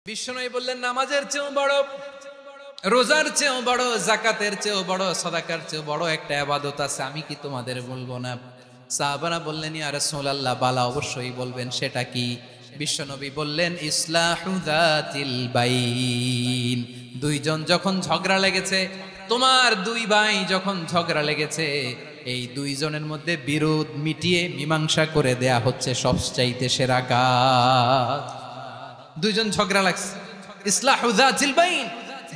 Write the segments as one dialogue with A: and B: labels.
A: বিশ্বনবী বললেন, নামাজের চেয়েও বড়, রোজার চেয়েও বড়, যাকাতের চেয়েও বড়, সাদাকার চেয়েও বড় একটা ইবাদত আছে, আমি কি তোমাদের বলবো না? সাহাবারা বললেন, ইয়া রাসূলুল্লাহ, বালা, অবশ্যই বলবেন, সেটা কি? বিশ্বনবী বললেন, ইসলাহু যাতিল বাইন। দুইজন যখন ঝগড়া লেগেছে, তোমার দুই ভাই যখন ঝগড়া লেগেছে, এই দুইজনের মধ্যে বিরোধ মিটিয়ে মীমাংসা করে দেয়া হচ্ছে সবচাইতে সেরা কাজ। দুইজন ঝগড়া লাগছে, ইসলাহু যাতিল বাইন,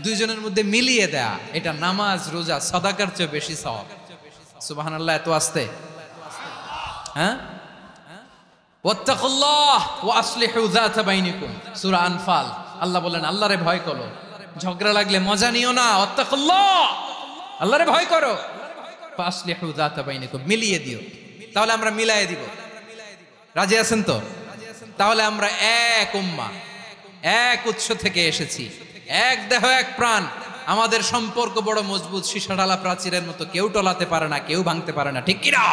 A: দুইজনের মধ্যে মিলিয়ে দেয়া, এটা নামাজ, রোজা, সাদাকার চেয়ে বেশি সওয়াব। সুবহানাল্লাহ, এত আস্তে, হ্যাঁ? ওয়াত্তাকুল্লাহ ওয়া আসলিহু যাতা বাইনিকুম, সূরা আনফাল। আল্লাহ বলেন, আল্লাহরে ভয় করো, ঝগড়া লাগলে মজা নিও না, ওয়াত্তাকুল্লাহ, আল্লাহরে ভয় করো, ফাসলিহু যাতা বাইনিকুম, মিলিয়ে দিও। তাহলে আমরা মিলায়ে দিব, রাজি আছেন তো? তাহলে আমরা এক উম্মাহ, এক উৎস থেকে এসেছি, এক দেহ, এক প্রাণ, আমাদের সম্পর্ক বড় মজবুত, সীসাঢালা প্রাচীরের মতো, কেউ টলাতে পারে না, কেউ ভাঙতে পারে না, ঠিক কিনা?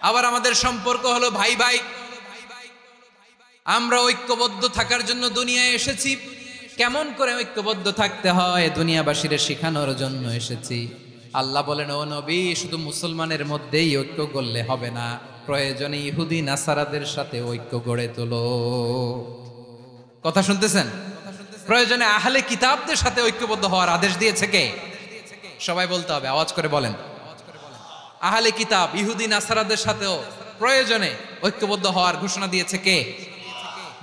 A: আবার আমাদের সম্পর্ক হলো ভাই ভাই, আমরা ঐক্যবদ্ধ থাকার জন্য দুনিয়ায় এসেছি। কেমন করে ঐক্যবদ্ধ থাকতে হয় দুনিয়াবাসীরে শেখানোর জন্য এসেছি। আল্লাহ বলেন, ও নবী, শুধু মুসলমানের মধ্যেই ঐক্য গড়লে হবে না, প্রয়োজনে ইহুদি নাসারাদের সাথে ঐক্য গড়ে তোলো। কথা শুনতেছেন? প্রয়োজনে আহলে কিতাবদের সাথে ঐক্যবদ্ধ হওয়ার আদেশ দিয়েছে কে? সবাই বলতে হবে, আওয়াজ করে বলেন। আহলে কিতাব, ইহুদি নাসারাদের সাথেও প্রয়োজনে ঐক্যবদ্ধ হওয়ার ঘোষণা দিয়েছে কে?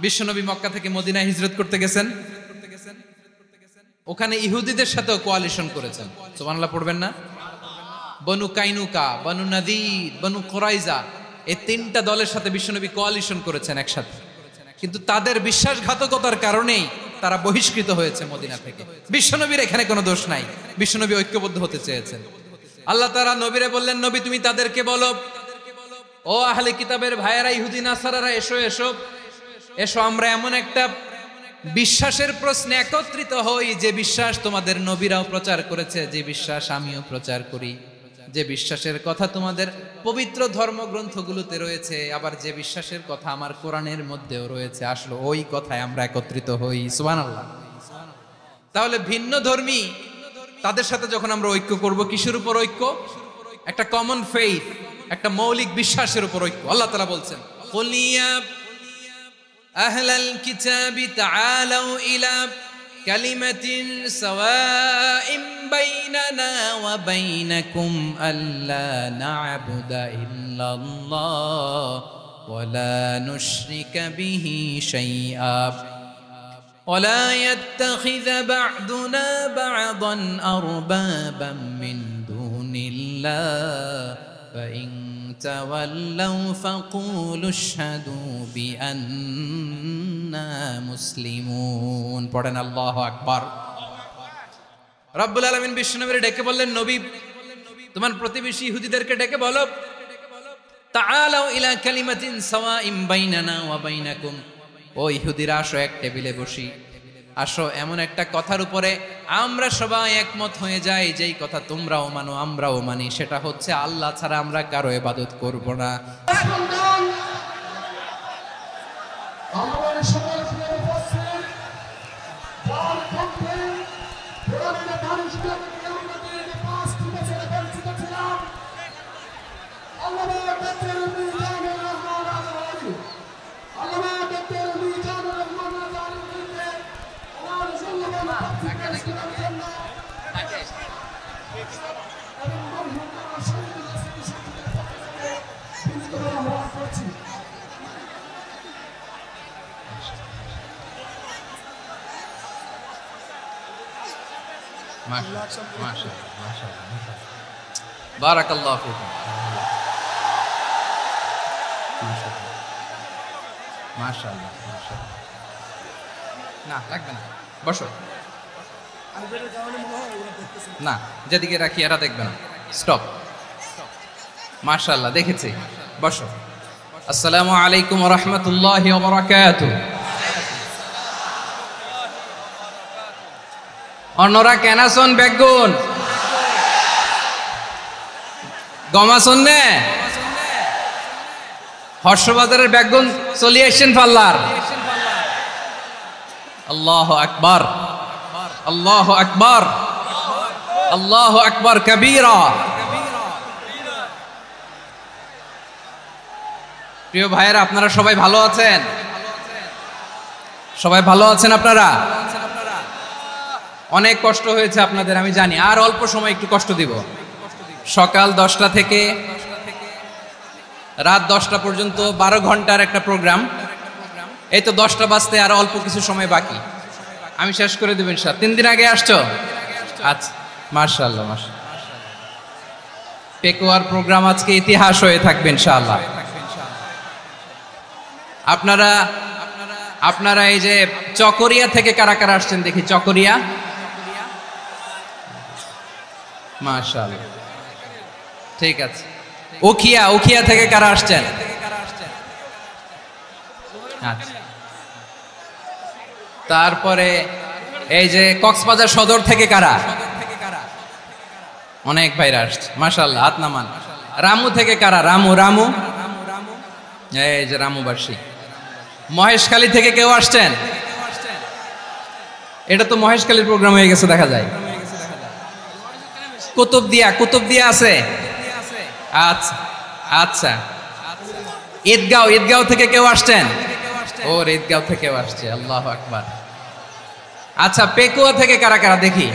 A: বিশ্বনবী মক্কা থেকে মদিনায় হিজরত করতে গেছেন, ওখানে ইহুদিদের সাথেও কোয়ালিশন করেছেন। সুবহানাল্লাহ পড়বেন না? বনু কাইনুকা, বনু নাদির, বনু কুরাইজা, এই তিনটা দলের সাথে বিশ্বনবী কোয়ালিশন করেছেন একসাথে, কিন্তু তাদের বিশ্বাসঘাতকতার কারণেই তারা বহিষ্কৃত হয়েছে মদিনা থেকে। বিশ্বনবীর এখানে কোনো দোষ নাই, বিশ্বনবী ঐক্যবদ্ধ হতে চেয়েছেন। আল্লাহ তাআলা নবীরে বললেন, নবী তুমি তাদেরকে বলো, ও আহলে কিতাবের ভাইয়েরা, ইহুদি নাসারারা, এসো এসো এসো, আমরা এমন একটা বিশ্বাসের প্রশ্নে একত্রিত হই, যে বিশ্বাস তোমাদের নবীরাও প্রচার করেছে, যে বিশ্বাস আমিও প্রচার করি, যে বিশ্বাসের কথা তোমাদের পবিত্র ধর্মগ্রন্থগুলোতে রয়েছে, আবার যে বিশ্বাসের কথা আমার কোরআনের মধ্যেও রয়েছে, আসলে ওই কথায় আমরা একত্রিত হই। সুবহানাল্লাহ। তাহলে ভিন্ন ধর্মী তাদের সাথে যখন আমরা ঐক্য করব, কিসের উপর ঐক্য? একটা কমন ফেইথ, একটা মৌলিক বিশ্বাসের উপর ঐক্য। আল্লাহ তাআলা বলছেন, কুল ইয়া আহলাল কিতাবি তাআলাউ ইলা কালিমাতিন সাওয়াইন বাইনানা ওয়া বাইনাকুম আল্লা না'বুদা ইল্লাল্লাহ ওয়া লা নুশরিকা বিহি শাইআ ولا يتخذ بعضنا بعضا أربابا من دون الله فإن تولوا فقولوا اشهدوا بأننا مسلمون। পড়েন আল্লাহু আকবার। রব্বুল আলামিন বিশ্বনবীকে ডেকে বললেন, নবী তোমার প্রতিবেশী ইহুদিদেরকে ডেকে বলো, তাআলাউ ইলা কালিমাতিন সাওয়াইন বাইনানা ওয়া বাইনাকুম, ও ইহুদিরা, আসো এক টেবিলে বসি, আসো এমন একটা কথার উপরে আমরা সবাই একমত হয়ে যাই, যেই কথা তোমরাও মানো আমরাও মানি, সেটা হচ্ছে আল্লাহ ছাড়া আমরা কারো ইবাদত করব না। বারাকাল্লাহু ফিকুম। মাশাআল্লাহ, মাশাআল্লাহ। না লাগবে না, বসো। না, যেদিকে রাখি এরা দেখবে না, স্টপ। মাশাআল্লাহ, দেখেছি, বসো। আসসালামু আলাইকুম ওয়া রাহমাতুল্লাহি ওয়া বারাকাতুহু। অন্যরা কেন আছেন? বেগুন গমাসন নে হর্ষবাজারের বেগুন চলিয়ে আসছেন পাল্লার। আল্লাহু আকবার, আল্লাহু আকবার, আল্লাহু আকবার কবীরা। প্রিয় ভাইয়েরা, আপনারা সবাই ভালো আছেন? সবাই ভালো আছেন আপনারা? অনেক কষ্ট হয়েছে আপনাদের আমি জানি, আর অল্প সময় একটু কষ্ট দিব। সকাল 10টা থেকে রাত 10টা পর্যন্ত 12 ঘন্টার একটা প্রোগ্রাম। এই তো 10টা বাজতে আর অল্প কিছু সময় বাকি, আমি শেষ করে দেব ইনশাআল্লাহ। 3 দিন আগে আসছো? আচ্ছা, মাশাআল্লাহ মাশাআল্লাহ। পেকুয়ার প্রোগ্রাম আজকে ইতিহাস হয়ে থাকবে ইনশাআল্লাহ। আপনারা এই যে চকরিয়া থেকে কারা কারা আসছেন দেখি? চকরিয়া, মাশাআল্লাহ, ঠিক আছে। উখিয়া থেকে কারা আসছেন? আচ্ছা। তারপরে এই যে কক্সবাজার সদর থেকে কারা? অনেক ভাইরা আসছে, মাশাআল্লাহ, হাত নামান। রামু থেকে কারা? রামু, এই যে রামুবাসী। মহেশখালী থেকে কেউ আসছেন? এটা তো মহেশখালীর প্রোগ্রাম হয়ে গেছে দেখা যায়। কুতুবদিয়া আছে? আচ্ছা আচ্ছা। ঈদগাঁও থেকে কেউ আসছেন? ও, ঈদগাঁও থেকেও আসছে, আল্লাহু আকবার। আচ্ছা, পেকুয়া থেকে কারা কারা দেখি?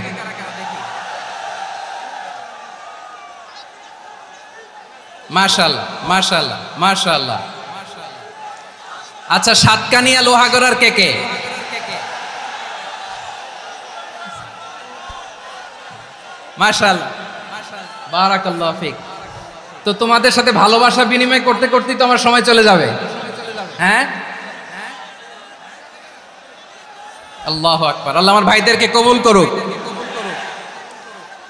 A: মাশাআল্লাহ মাশাআল্লাহ মাশাআল্লাহ। আচ্ছা, সাতকানিয়া লোহাগড়ার কে? মাশাআল্লাহ, বারাকাল্লাহু ফিক। তো তোমাদের সাথে ভালোবাসা বিনিময় করতে করতেই তো আমার সময় চলে যাবে। হ্যাঁ, আল্লাহু আকবার। আল্লাহ আমার ভাইদেরকে কবুল করুক।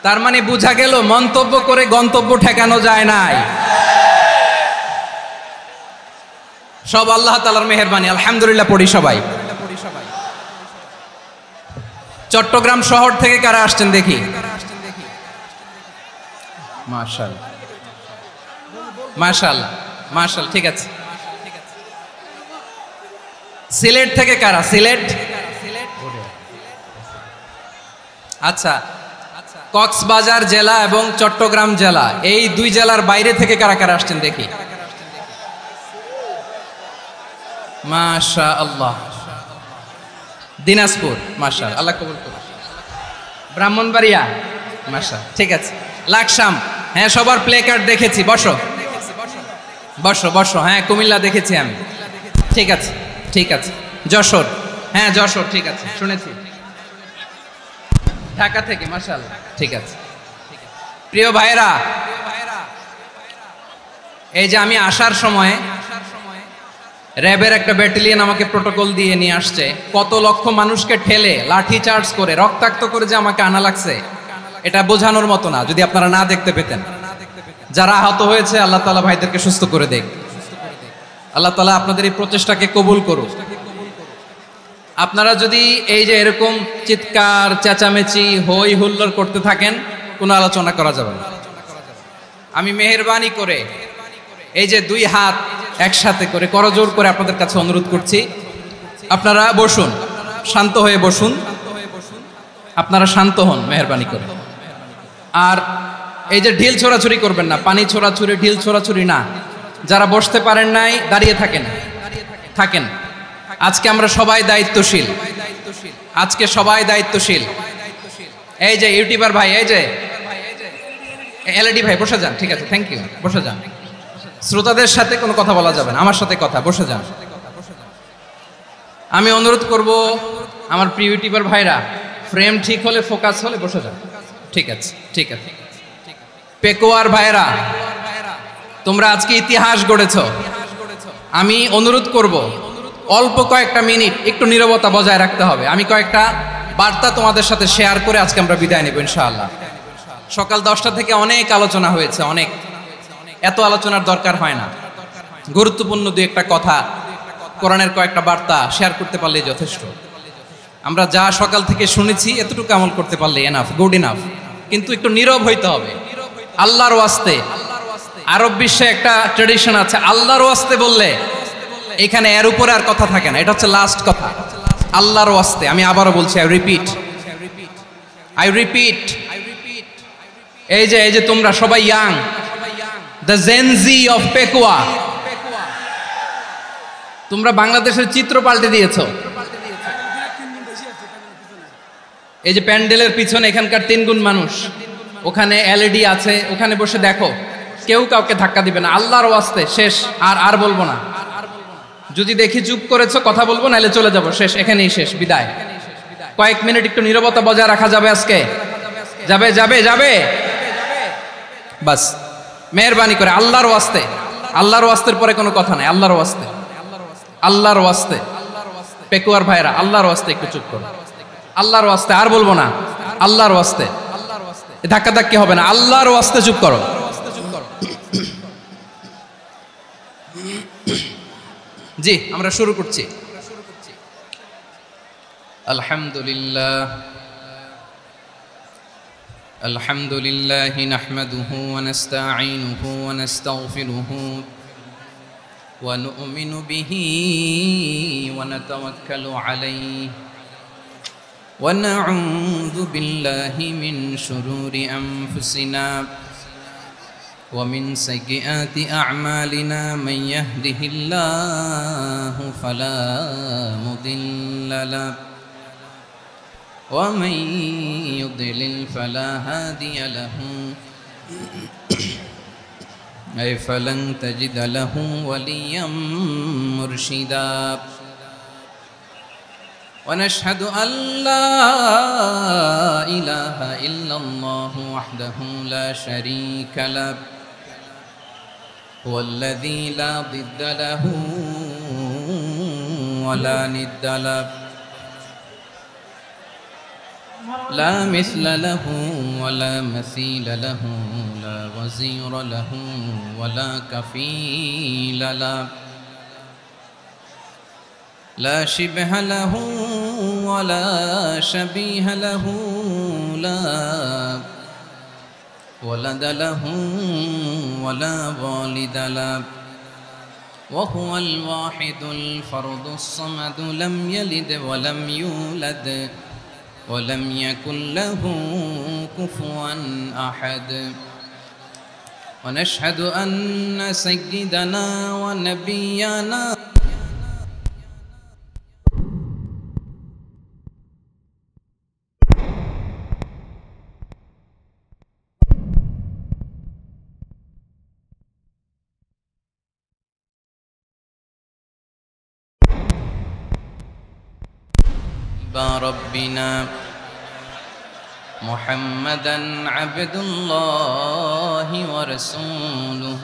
A: তার মানে বোঝা গেল মন্তব্য করে গন্তব্য ঠেকানো যায় নাই, সব আল্লাহ তাআলার মেহেরবানি। আলহামদুলিল্লাহ পড়ি সবাই। চট্টগ্রাম শহর থেকে কারা আসছেন দেখি? মাশাআল্লাহ মাশাআল্লাহ মাশাআল্লাহ, ঠিক আছে। সিলেট থেকে কারা? সিলেট, আচ্ছা। কক্সবাজার জেলা এবং চট্টগ্রাম জেলা, এই দুই জেলার বাইরে থেকে কারা কারা আসছেন দেখি? মাশাআল্লাহ। দিনাজপুর, মাশাআল্লাহ, আল্লাহ কবুল করুন। ব্রাহ্মণবাড়িয়া, মাশাআল্লাহ, ঠিক আছে। লাকসাম, হ্যাঁ, সবার প্লে কার্ড দেখেছি, বসো বসো বসো। হ্যাঁ, কুমিল্লা দেখেছি আমি, ঠিক আছে ঠিক আছে। যশোর, হ্যাঁ যশোর, ঠিক আছে, শুনেছি। ঢাকা থেকে, মাশাআল্লাহ, ঠিক আছে। প্রিয় ভাইরা, এই যে আমি আসার সময় র্যাবের একটা ব্যাটালিয়ন আমাকে প্রোটোকল দিয়ে নিয়ে আসছে। কত লক্ষ মানুষকে ঠেলে লাঠি চার্জ করে রক্তাক্ত করে যে আমাকে আনা লাগছে, এটা বোঝানোর মতো না যদি আপনারা না দেখতে পেতেন। যারা আহত হয়েছে, আল্লাহ তাআলা ভাইদেরকে সুস্থ করে দেখ। আল্লাহ তাআলা আপনাদের এই প্রচেষ্টাকে কবুল করুক। আপনারা যদি এই যে এরকম চিৎকার চেঁচামেচি হই হুল্লোড় করতে থাকেন, কোনো আলোচনা করা যাবে না। আমি মেহেরবানি করে এই যে দুই হাত একসাথে করে করজোড় করে আপনাদের কাছে অনুরোধ করছি, আপনারা বসুন, শান্ত হয়ে বসুন। আপনারা শান্ত হন মেহেরবানি করে। আর এই যে ঢিল ছোড়াছুরি করবেন না, পানি ছোড়াছুরি, ঢিল ছোড়াছুরি না। যারা বসতে পারেন নাই, দাঁড়িয়ে থাকেন। আজকে আমরা সবাই দায়িত্বশীল, আজকে সবাই দায়িত্বশীল। এই যে ইউটিউবার ভাই, এই যে এলইডি ভাই, বসে যান, ঠিক আছে, থ্যাংক ইউ, বসে যান। শ্রোতাদের সাথে কোনো কথা বলা যাবে না, আমার সাথে কথা, বসে যান। আমি অনুরোধ করব আমার প্রিয় ইউটিউবার ভাইরা, ফ্রেম ঠিক হলে, ফোকাস হলে বসে যান, ঠিক আছে ঠিক আছে। পেকুয়ার ভাইরা, তোমরা আজকে ইতিহাস গড়েছ। আমি অনুরোধ করব অল্প কয়েকটা মিনিট একটু নীরবতা বজায় রাখতে হবে। আমি কয়েকটা বার্তা তোমাদের সাথে শেয়ার করে আজকে আমরা বিদায় নেব ইনশাআল্লাহ। সকাল 10টা থেকে অনেক আলোচনা হয়েছে, অনেক, এত আলোচনার দরকার হয় না। গুরুত্বপূর্ণ দুই একটা কথা, কোরআনের কয়েকটা বার্তা শেয়ার করতে পারলেই যথেষ্ট। আমরা যা সকাল থেকে শুনেছি এতটুকু আমল করতে পারলে এনাফ, গুড ইনাফ। কিন্তু একটু নীরব হইতে হবে আল্লাহর ওয়াস্তে। আরব বিশ্বে একটা ট্রেডিশন আছে, আল্লাহর ওয়াস্তে বললে এখানে এর উপরে আর কথা থাকে না, এটা হচ্ছে লাস্ট কথা। আল্লাহর ওয়াস্তে আমি আবারও বলছি, আই রিপিট, এই যে তোমরা সবাই young, the Gen Z of Pekua, তোমরা বাংলাদেশের চিত্র পাল্টে দিয়েছো। এই যে প্যান্ডেলের পিছনে এখানকার 3 গুণ মানুষ, ওখানে এলইডি আছে, ওখানে বসে দেখো, কেউ কাউকে ধাক্কা দিবে না, আল্লাহর ওয়াস্তে শেষ। আর বলবো না, যদি দেখি চুপ করেছো কথা বলবো, নাহলে চলে যাবো, শেষ, এখানেই শেষ, বিদায়। কয়েক মিনিট একটু নীরবতা বজায় রাখা যাবে আজকে? যাবে বাস, মেহেরবানি করে আল্লাহর ওয়াস্তে, আল্লাহর ওয়াস্তের পরে কোনো কথা নাই, আল্লাহর ওয়াস্তে পেকুয়ার ভাইরা, আল্লাহর ওয়াস্তে একটু চুপ করো, আল্লাহর ওয়াস্তে, আর বলবো না, আল্লাহর ওয়াস্তে, ধাক্কাধাক্কি হবে না, আল্লাহর ওয়াস্তে চুপ করো। জি, আমরা শুরু করছি। আলহামদুলিল্লাহ নাহমাদুহু ওয়া নাস্তাঈনুহু ওয়া নাস্তাগফিরুহু ওয়া নু'মিনু বিহি ওয়া নাতাওয়াক্কালু আলাইহি ওয়া না'উযু বিল্লাহি মিন শুরুরি আনফুসিনা ওয়া মিন সাইয়্যাতি আ'মালিনা মান ইয়াহদিহিল্লাহু ফালা মুদিল্লা লাহু ওয়া মান ইউদ্লিল ফালা হাদিয়া লাহু أي فلن تجد له وليا مرشدا ونشهد أن لا إله إلا الله وحده لا شريك له هو الذي لا ضد له ولا ند له لا مثل له ولا مثيل له لا وزير له ولا كفيل له لا شبه له ولا شبيه له لا ولد له ولا والد له وهو الواحد الفرد الصمد لم يلد ولم يولد ولم يكن له كفوا أحد ونشهد أن سيدنا ونبينا ربنا محمدا عبد الله ورسوله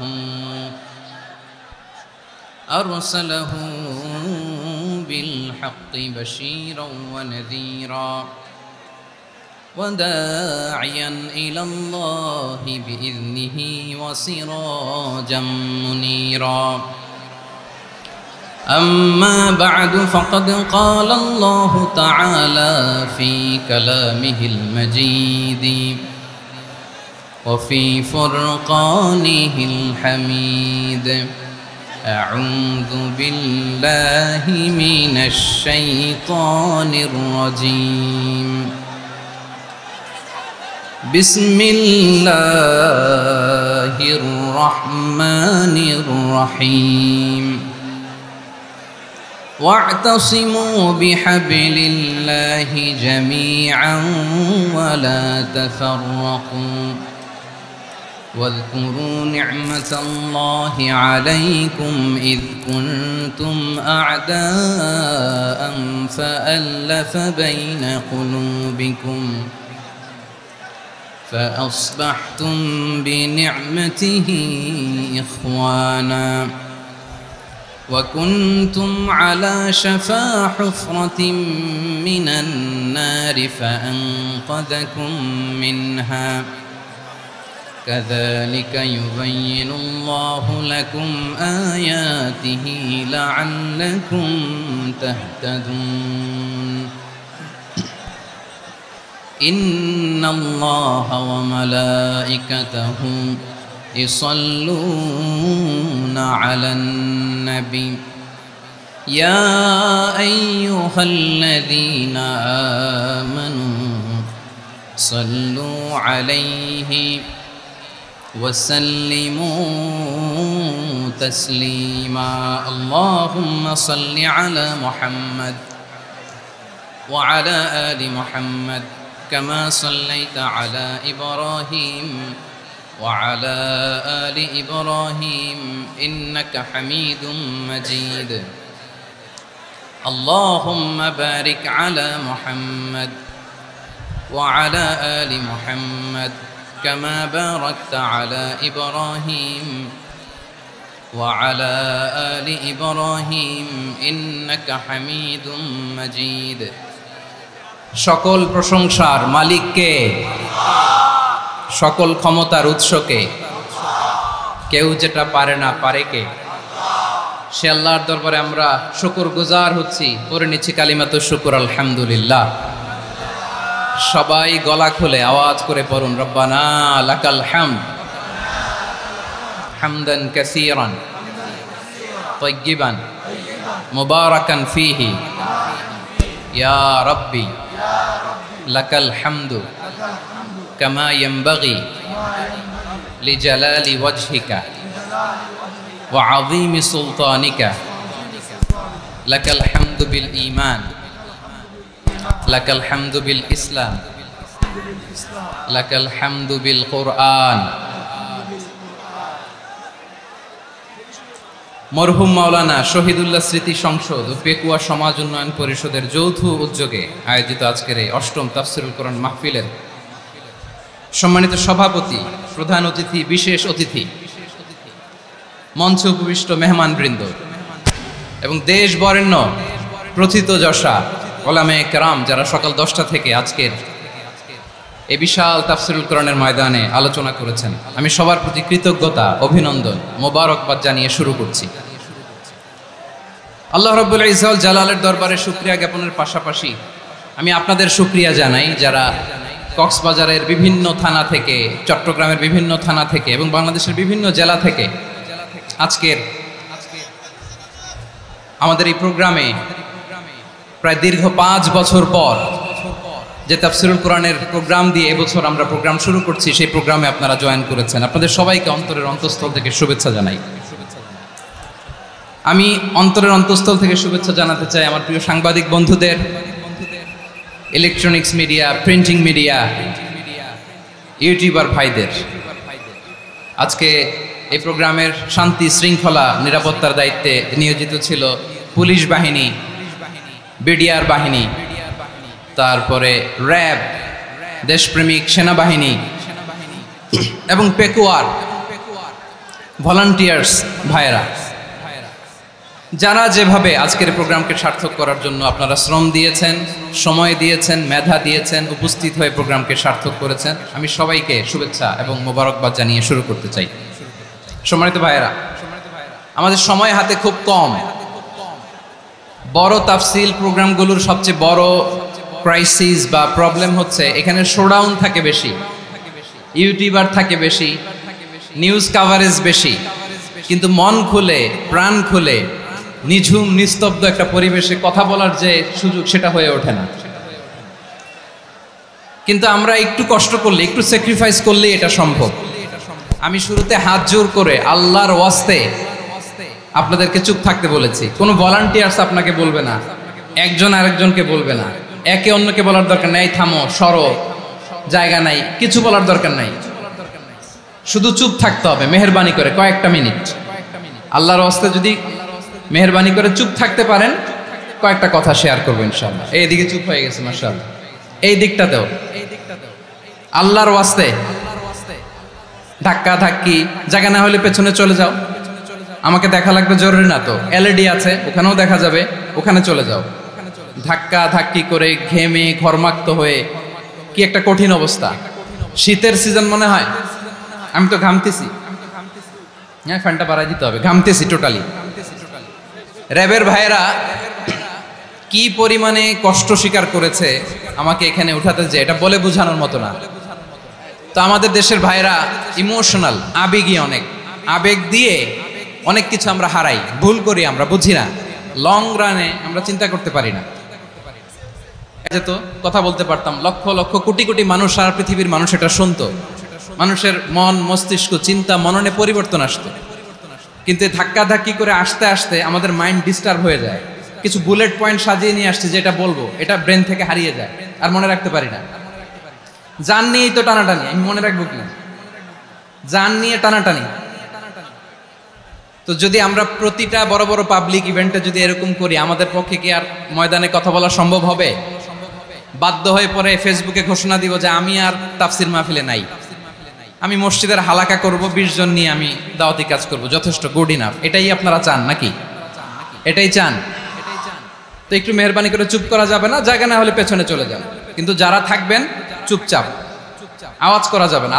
A: أرسله بالحق بشيرا ونذيرا وداعيا إلى الله بإذنه وسراجا منيرا أما بعد فقد قال الله تعالى في كلامه المجيد وفي فرقانه الحميد أعوذ بالله من الشيطان الرجيم بسم الله الرحمن الرحيم واعتصموا بحبل الله جميعا ولا تفرقوا واذكروا نعمة الله عليكم إذ كنتم أعداء فألف بين قلوبكم فأصبحتم بنعمته إخوانا وكنتم على شفا حفرة من النار فأنقذكم منها كذلك يبين الله لكم آياته لعلكم تهتدون إن الله وملائكته يصلون على النبي
B: يا أيها الذين آمنوا صلوا عليه وسلموا تسليما اللهم صل على محمد وعلى آل محمد كما صليت على إبراهيم وعلى آل إبراهيم إنك حميد مجيد اللهم بارك على محمد وعلى آل محمد كما باركت على إبراهيم وعلى آل إبراهيم إنك حميد مجيد
A: সকল প্রশংসার মালিক কে? সকল ক্ষমতার উৎস কে? কেউ যেটা পারে না পারে কে? সে আল্লাহর দরবারে আমরা শুকরগুজার হচ্ছি, পড়ে নিচ্ছি কালিমাতু শুকর আলহামদুলিল্লাহ। সবাই গলা খুলে আওয়াজ করে পড়ুন, রব্বানা লাকাল হামদ হামদান কাসীরান তাইয়্যিবান মুবারাকান ফীহি ইয়া রাব্বি লাকাল হামদু কামা ইয়ানবাগি লিজালালি ওয়াজহিকা ওয়া আযীমি সুলতানিকা লাকাল হামদু বিল ঈমান লাকাল হামদু বিল ইসলাম লাকাল হামদু বিল কুরআন। মরহুম মাওলানা শহীদুল্লাহ স্মৃতি সংসদ ও পেকুয়া সমাজ উন্নয়ন পরিষদের যৌথ উদ্যোগে আয়োজিত আজকের এই অষ্টম তাফসীরুল কোরআন মাহফিলের সম্মানিত সভাপতি, প্রধান অতিথি, বিশেষ অতিথি, মঞ্চে উপবিষ্ট মেহমানবৃন্দ এবং দেশ বরেণ্য প্রথিতযশা ওলামে কেরাম যারা সকাল 10টা থেকে আজকের এই বিশাল তাফসীরুল কোরআনের ময়দানে আলোচনা করেছেন, আমি সবার প্রতি কৃতজ্ঞতা, অভিনন্দন, মোবারকবাদ জানিয়ে শুরু করছি। আল্লাহ রাব্বুল ইজ্জত জালালের দরবারে শুকরিয়া জ্ঞাপনের পাশাপাশি আমি আপনাদের শুকরিয়া জানাই যারা কক্সবাজারের বিভিন্ন থানা থেকে, চট্টগ্রামের বিভিন্ন থানা থেকে এবং বাংলাদেশের বিভিন্ন জেলা থেকে আজকের আমাদের এই প্রোগ্রামে প্রায় দীর্ঘ 5 বছর পর যে তাফসীরুল কোরআনের প্রোগ্রাম দিয়ে এবছর আমরা প্রোগ্রাম শুরু করছি, সেই প্রোগ্রামে আপনারা জয়েন করেছেন। আপনাদের সবাইকে অন্তরের অন্তঃস্থল থেকে শুভেচ্ছা জানাই। আমি অন্তরের অন্তঃস্থল থেকে শুভেচ্ছা জানাতে চাই আমার প্রিয় সাংবাদিক বন্ধুদের, electronics media, printing media, YouTuber ভাইদের। আজকে এই প্রোগ্রামের শান্তি শৃঙ্খলা নিরাপত্তার দায়িত্বে নিয়োজিত ছিল পুলিশ বাহিনী, বিডিআর বাহিনী, তারপরে র্যাব, দেশপ্রেমিক সেনাবাহিনী এবং পেকুয়ার ভলান্টিয়ার্স ভাইয়েরা, যারা যেভাবে আজকের প্রোগ্রামকে সার্থক করার জন্য আপনারা শ্রম দিয়েছেন, সময় দিয়েছেন, মেধা দিয়েছেন, উপস্থিত হয়ে প্রোগ্রামকে সার্থক করেছেন, আমি সবাইকে শুভেচ্ছা এবং মোবারকবাদ জানিয়ে শুরু করতে চাই। সম্মানিত ভাইয়েরা, আমাদের সময় হাতে খুব কম। বড় তাফসীল প্রোগ্রামগুলোর সবচেয়ে বড় ক্রাইসিস বা প্রবলেম হচ্ছে এখানে শোডাউন থাকে বেশি, ইউটিউবার থাকে বেশি, নিউজ কাভারেজ বেশি, কিন্তু মন খুলে, প্রাণ খুলে, নিঝুম নিস্তব্ধ একটা পরিবেশে কথা বলার যে সুযোগ, সেটা হয়ে ওঠে না। কিন্তু আমরা একটু কষ্ট করলে, একটু স্যাক্রিফাইস করলে এটা সম্ভব। আমি শুরুতে হাত জোর করে আল্লাহর ওয়াস্তে আপনাদেরকে চুপ থাকতে বলেছি। কোনো ভলান্টিয়ার্স আপনাকে বলবে না, একজন আরেকজনকে বলবে না, একে অন্যকে বলার দরকার নাই, থামো, সরো, জায়গা নাই, কিছু বলার দরকার নাই, শুধু চুপ থাকতে হবে মেহেরবানি করে কয়েকটা মিনিট। আল্লাহর ওয়াস্তে যদি মেহেরবানি করে চুপ থাকতে পারেন, কয়েকটা কথা শেয়ার করবো ইনশাআল্লাহ। এইদিকে চুপ হয়ে গেছে মাশাআল্লাহ, এই দিকটাতেও আল্লাহর ওয়াস্তে ধাক্কা ধাক্কি জায়গা না হলে পেছনে চলে যাও, আমাকে দেখা লাগবে জরুরি না তো, এলইডি আছে ওখানেও দেখা যাবে, ওখানে চলে যাও। ধাক্কা ধাক্কি করে ঘেমে ঘরমাক্ত হয়ে কি একটা কঠিন অবস্থা। শীতের সিজন মনে হয়, আমি তো ঘামতেছি, হ্যাঁ ফ্যানটা বাড়াই দিতে হবে, ঘামতেছি টোটালি। র্যাবের ভাইয়েরা কি পরিমাণে কষ্ট স্বীকার করেছে আমাকে এখানে উঠাতে, যে এটা বলে বোঝানোর মতো না। তো আমাদের দেশের ভাইয়েরা ইমোশনাল, আবেগী, অনেক আবেগ দিয়ে অনেক কিছু আমরা হারাই, ভুল করি, আমরা বুঝি না। লং রানে আমরা চিন্তা করতে পারি না। তো কথা বলতে পারতাম, লক্ষ লক্ষ কোটি কোটি মানুষ, সারা পৃথিবীর মানুষ এটা শুনতো, মানুষের মন মস্তিষ্ক চিন্তা মননে পরিবর্তন আসতো। কিন্তু ধাক্কা ধাক্কি করে আসতে আসতে আমাদের মাইন্ড ডিস্টার্ব হয়ে যায়। কিছু বুলেট পয়েন্ট সাজিয়ে নিয়ে আসছে, যেটা বলবো এটা ব্রেন থেকে হারিয়ে যায়, আর মনে রাখতে পারি না। জান নিয়েই তো টানাটানি, আমি মনে রাখবো কি? জান নিয়ে টানাটানি। তো যদি আমরা প্রতিটা বড় বড় পাবলিক ইভেন্টে যদি এরকম করি, আমাদের পক্ষে কি আর ময়দানে কথা বলা সম্ভব হবে? বাধ্য হয়ে পরে ফেসবুকে ঘোষণা দিব যে আমি আর তাফসির মাহফিলে নাই, আমি মসজিদের হালাকা করব, 20 জন নিয়ে আমি দাওয়াতি কাজ করব, যথেষ্ট, গুড ইনাফ। এটাই আপনারা চান নাকি? এটাই চান? তো একটু মেহরবানি করে চুপ করা যাবে না? জায়গা না হলে পেছনে চলে যান, কিন্তু যারা থাকবেন চুপচাপ, আওয়াজ করা যাবে না।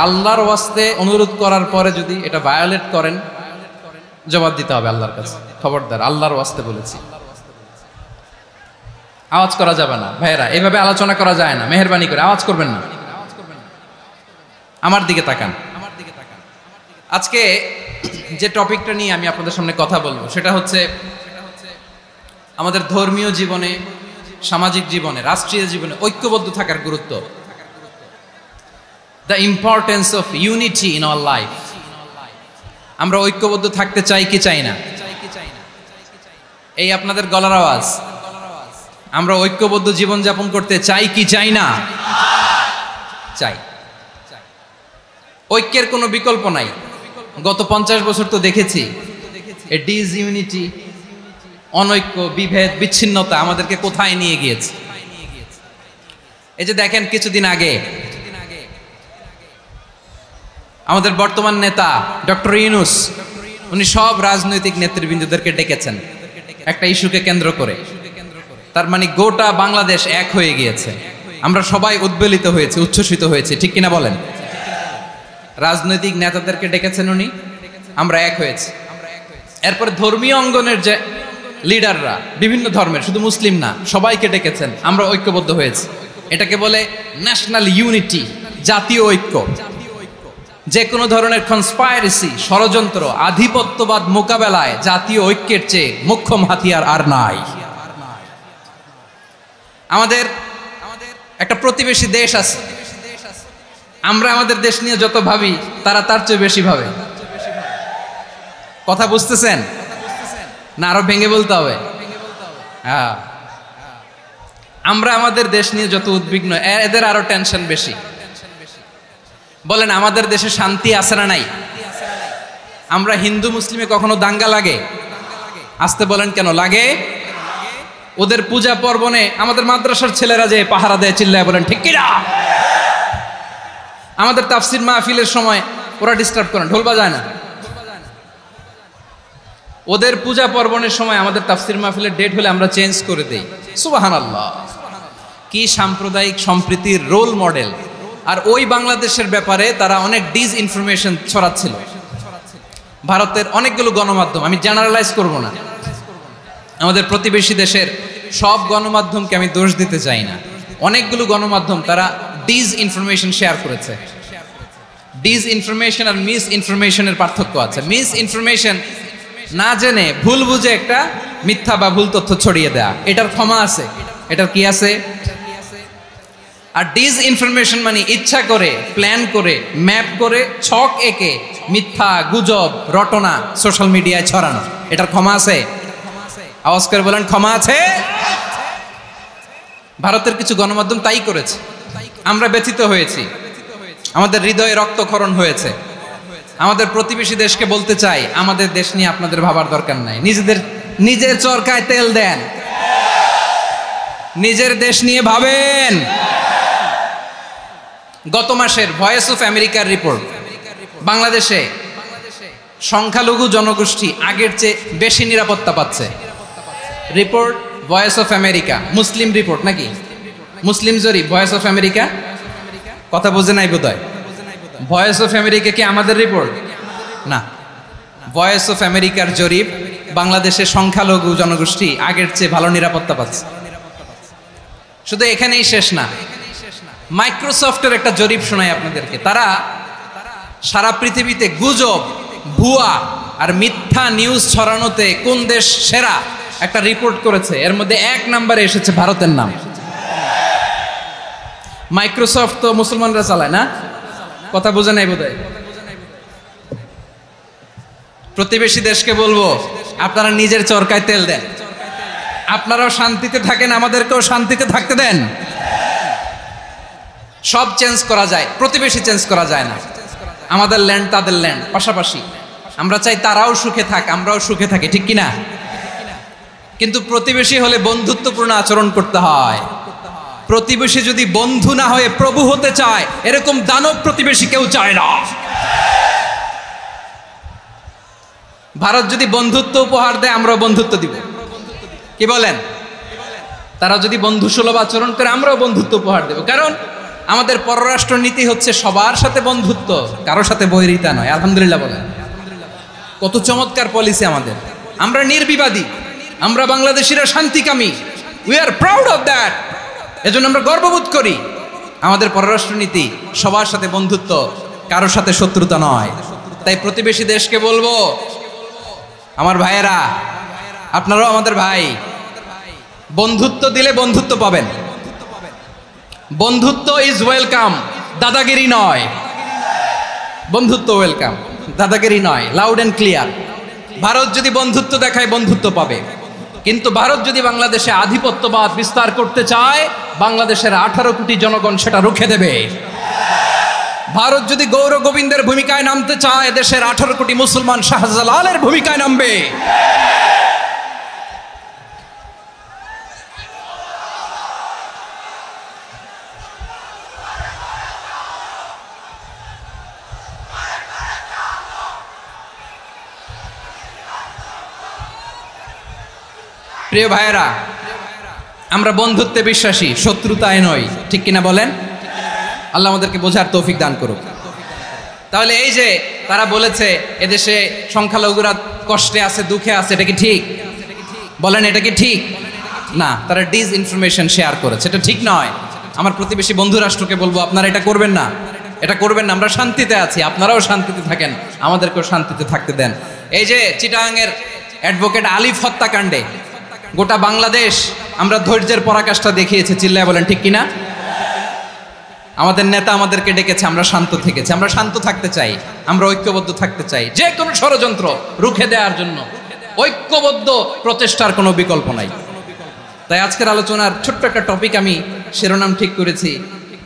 A: আল্লাহর ওয়াস্তে অনুরোধ করার পরে যদি এটা ভায়োলেট করেন, জবাব দিতে হবে আল্লাহর কাছে। খবরদার, আল্লাহর ওয়াস্তে বলেছি, আওয়াজ করা যাবে না। ভাইয়েরা, এইভাবে আলোচনা করা যায় না, মেহরবানি করে আওয়াজ করবেন না। আমার দিকে তাকান। আজকে যে টপিকটা নিয়ে আমি আপনাদের সামনে কথা বলবো সেটা হচ্ছে আমাদের ধর্মীয় জীবনে, সামাজিক জীবনে, রাষ্ট্রীয় জীবনে ঐক্যবদ্ধ থাকার গুরুত্ব। The importance of unity in our life. আমরা ঐক্যবদ্ধ থাকতে চাই কি চাই না? এই আপনাদের গলার আওয়াজ। আমরা ঐক্যবদ্ধ জীবন যাপন করতে চাই কি চাই না? চাই। ঐক্যের কোনো বিকল্প নাই। গত 50 বছর তো দেখেছি এই ডিসইউনিটি, অনৈক্য, বিভেদ, বিচ্ছিন্নতা আমাদেরকে কোথায় নিয়ে গিয়েছে। এই যে দেখেন, কিছুদিন আগে আমাদের বর্তমান নেতা ডক্টর ইউনূস, উনি সব রাজনৈতিক নেতৃবৃন্দদেরকে ডেকেছেন একটা ইস্যুকে কেন্দ্র করে। তার মানে গোটা বাংলাদেশ এক হয়ে গিয়েছে। আমরা সবাই উদ্বেলিত হয়েছে, উচ্ছ্বসিত হয়েছে, ঠিক কিনা বলেন? রাজনৈতিক নেতাদেরকে ডেকেছেন উনি, আমরা এক হয়েছি। এরপরে ধর্মীয় অঙ্গনের যে লিডাররা, বিভিন্ন ধর্মের, শুধু মুসলিম না, সবাইকে ডেকেছেন, আমরা ঐক্যবদ্ধ হয়েছি। এটাকে বলে ন্যাশনাল ইউনিটি, জাতীয় ঐক্য। যে কোনো ধরনের কনস্পাইরেসি, ষড়যন্ত্র, আধিপত্যবাদ মোকাবেলায় জাতীয় ঐক্যের চেয়ে মোক্ষম হাতিয়ার আর নাই। আমাদের একটা প্রতিবেশী দেশ আছে, আমরা আমাদের দেশ নিয়ে যত ভাবি তারা তার চেয়ে বেশি ভাবে। কথা বুঝতেছেন না? আরো ভেঙে বলতে হবে। হ্যাঁ, আমরা আমাদের দেশ নিয়ে যত উদ্বিগ্ন, এদের আরো টেনশন বেশি। বলেন, আমাদের দেশে শান্তি আছে না নাই? আমরা হিন্দু মুসলিমে কখনো দাঙ্গা লাগে? আসতে বলেন, কেন লাগে? ওদের পূজা পার্বণে আমাদের মাদ্রাসার ছেলেরা যে পাহারা দেয়, চিল্লায় বলেন ঠিক কিনা? আমাদের তাফসির মাহফিলের সময় ওরা ডিস্টার্ব করেন, ঢোল বাজায় না। ওদের পূজা পার্বণের সময় আমাদের তাফসির মাহফিলের ডেট হলে আমরা চেঞ্জ করে দেই। সুবহানাল্লাহ, কি সাম্প্রদায়িক সম্প্রীতির রোল মডেল। আর ওই বাংলাদেশের ব্যাপারে তারা অনেক ডিসইনফরমেশন ছড়াচ্ছিল। ভারতের অনেকগুলো গণমাধ্যম, আমি জেনারেলাইজ করব না, আমাদের প্রতিবেশী দেশের সব গণমাধ্যমকে আমি দোষ দিতে চাই না, অনেকগুলো গণমাধ্যম তারা ডিসইনফরমেশন শেয়ার করেছে। ডিসইনফরমেশন আর মিস ইনফরমেশনের পার্থক্য আছে। মিস ইনফরমেশন না জেনে ভুল বুঝে একটা মিথ্যা বা ভুল তথ্য ছড়িয়ে দেয়া, এটার ক্ষমা আছে, এটার কি আছে? আর ডিসইনফরমেশন মানে ইচ্ছা করে, প্ল্যান করে, ম্যাপ করে, ছক এঁকে মিথ্যা, গুজব, রটনা সোশ্যাল মিডিয়ায় ছড়ানো, এটার ক্ষমা আছে? আওয়াজ করে বলেন, ক্ষমা আছে? ভারতের কিছু গণমাধ্যম তাই করেছে, আমরা ব্যথিত হয়েছি, আমাদের হৃদয়ে রক্তক্ষরণ হয়েছে। আমাদের প্রতিবেশী দেশকে বলতে চাই, আমাদের দেশ নিয়ে আপনাদের ভাবার দরকার নাই, নিজের চরকায় তেল দেন, নিজের দেশ নিয়ে ভাবেন। গত মাসের ভয়েস অফ আমেরিকার রিপোর্ট, বাংলাদেশে সংখ্যালঘু জনগোষ্ঠী আগের চেয়ে বেশি নিরাপত্তা পাচ্ছে। Report voice of America, Muslim report নাকি? মুসলিম জরিপ, ভয়েস অফ আমেরিকা। কথা বোঝে নাই বোধহয়। ভয়েস অফ আমেরিকা কি আমাদের রিপোর্ট না? ভয়েস অফ আমেরিকার জরিপ, বাংলাদেশে সংখ্যালঘু জনগোষ্ঠী আগের চেয়ে ভালো নিরাপত্তা পাচ্ছে। শুধু এখানেই শেষ না, মাইক্রোসফটের একটা জরিপ শোনাই আপনাদেরকে। তারা সারা পৃথিবীতে গুজব, ভুয়া, আর মিথ্যা নিউজ ছড়ানোতে কোন দেশ সেরা একটা রিপোর্ট করেছে, এর মধ্যে 1 নম্বরে এসেছে ভারতের নাম। মাইক্রোসফট তো মুসলমানরা চালায় না, কথা বোঝে নাই বোধহয়। প্রতিবেশী দেশকে বলবো আপনারা নিজের চরকায় তেল দেন, আপনারাও শান্তিতে থাকেন, আমাদেরকেও শান্তিতে থাকতে দেন। সব চেঞ্জ করা যায়, প্রতিবেশী চেঞ্জ করা যায় না। আমাদের ল্যান্ড তাদের ল্যান্ড, পাশাপাশি। আমরা চাই তারাও সুখে থাক, আমরাও সুখে থাকি, ঠিক কিনা? কিন্তু প্রতিবেশী হলে বন্ধুত্বপূর্ণ আচরণ করতে হয়। প্রতিবেশী যদি বন্ধু না হয়ে প্রভু হতে চায়, এরকম দানব প্রতিবেশী কেউ চায় না। ভারত যদি বন্ধুত্ব উপহার দেয়, আমরাও বন্ধুত্ব দিব, কি বলেন? তারা যদি বন্ধুসুলভ আচরণ করে, আমরাও বন্ধুত্ব উপহার দেব। কারণ আমাদের পররাষ্ট্র নীতি হচ্ছে সবার সাথে বন্ধুত্ব, কারোর সাথে বৈরিতা নয়। আলহামদুলিল্লাহ বলেন, কত চমৎকার পলিসি আমাদের। আমরা নির্বিবাদী, আমরা বাংলাদেশিরা শান্তিকামী, we are proud of that. এজন্য আমরা গর্ববোধ করি। আমাদের পররাষ্ট্র নীতি সবার সাথে বন্ধুত্ব, কারোর সাথে শত্রুতা নয়। তাই প্রতিবেশী দেশকে বলবো, আমার ভাইয়েরা, আপনারাও আমাদের ভাই, বন্ধুত্ব দিলে বন্ধুত্ব পাবেন। বন্ধুত্ব ইজ ওয়েলকাম, দাদাগিরি নয়। বন্ধুত্ব ওয়েলকাম, দাদাগিরি নয়, লাউড এন্ড ক্লিয়ার। ভারত যদি বন্ধুত্ব দেখায়, বন্ধুত্ব পাবে। কিন্তু ভারত যদি বাংলাদেশে আধিপত্যবাদ বিস্তার করতে চায়, বাংলাদেশের 18 কোটি জনগণ সেটা রুখে দেবে। ভারত যদি গৌর গোবিন্দের ভূমিকায় নামতে চায়, দেশের 18 কোটি মুসলমান শাহজালালের ভূমিকায় নামবে। প্রিয় ভাইয়েরা, আমরা বন্ধুত্বে বিশ্বাসী, শত্রুতায় নই, ঠিক কিনা বলেন? আল্লাহ আমাদেরকে বোঝার তৌফিক দান করুক। তাহলে এই যে তারা বলেছে এদেশে সংখ্যালঘুরা কষ্টে আছে, দুঃখে আছে, এটা কি ঠিক? বলেন, এটা কি ঠিক? না, তারা ডিস ইনফরমেশন শেয়ার করেছে, এটা ঠিক নয়। আমার প্রতিবেশী বন্ধু রাষ্ট্রকে বলবো, আপনারা এটা করবেন না, এটা করবেন না। আমরা শান্তিতে আছি, আপনারাও শান্তিতে থাকেন, আমাদেরকেও শান্তিতে থাকতে দেন। এই যে চিটাগাংয়ের অ্যাডভোকেট আলিফ হত্যাকাণ্ডে গোটা বাংলাদেশ আমরা ধৈর্যের পরাকাষ্ঠা দেখিয়েছে, চিল্লায় বলেন ঠিক কিনা? আমাদের নেতা আমাদেরকে ডেকেছে, আমরা শান্ত থেকেছি। আমরা শান্ত থাকতে চাই, আমরা ঐক্যবদ্ধ থাকতে চাই। যে কোনো ষড়যন্ত্র রুখে দেওয়ার জন্য ঐক্যবদ্ধ প্রচেষ্টার কোনো বিকল্প নাই। তাই আজকের আলোচনার ছোট্ট একটা টপিক আমি শিরোনাম ঠিক করেছি,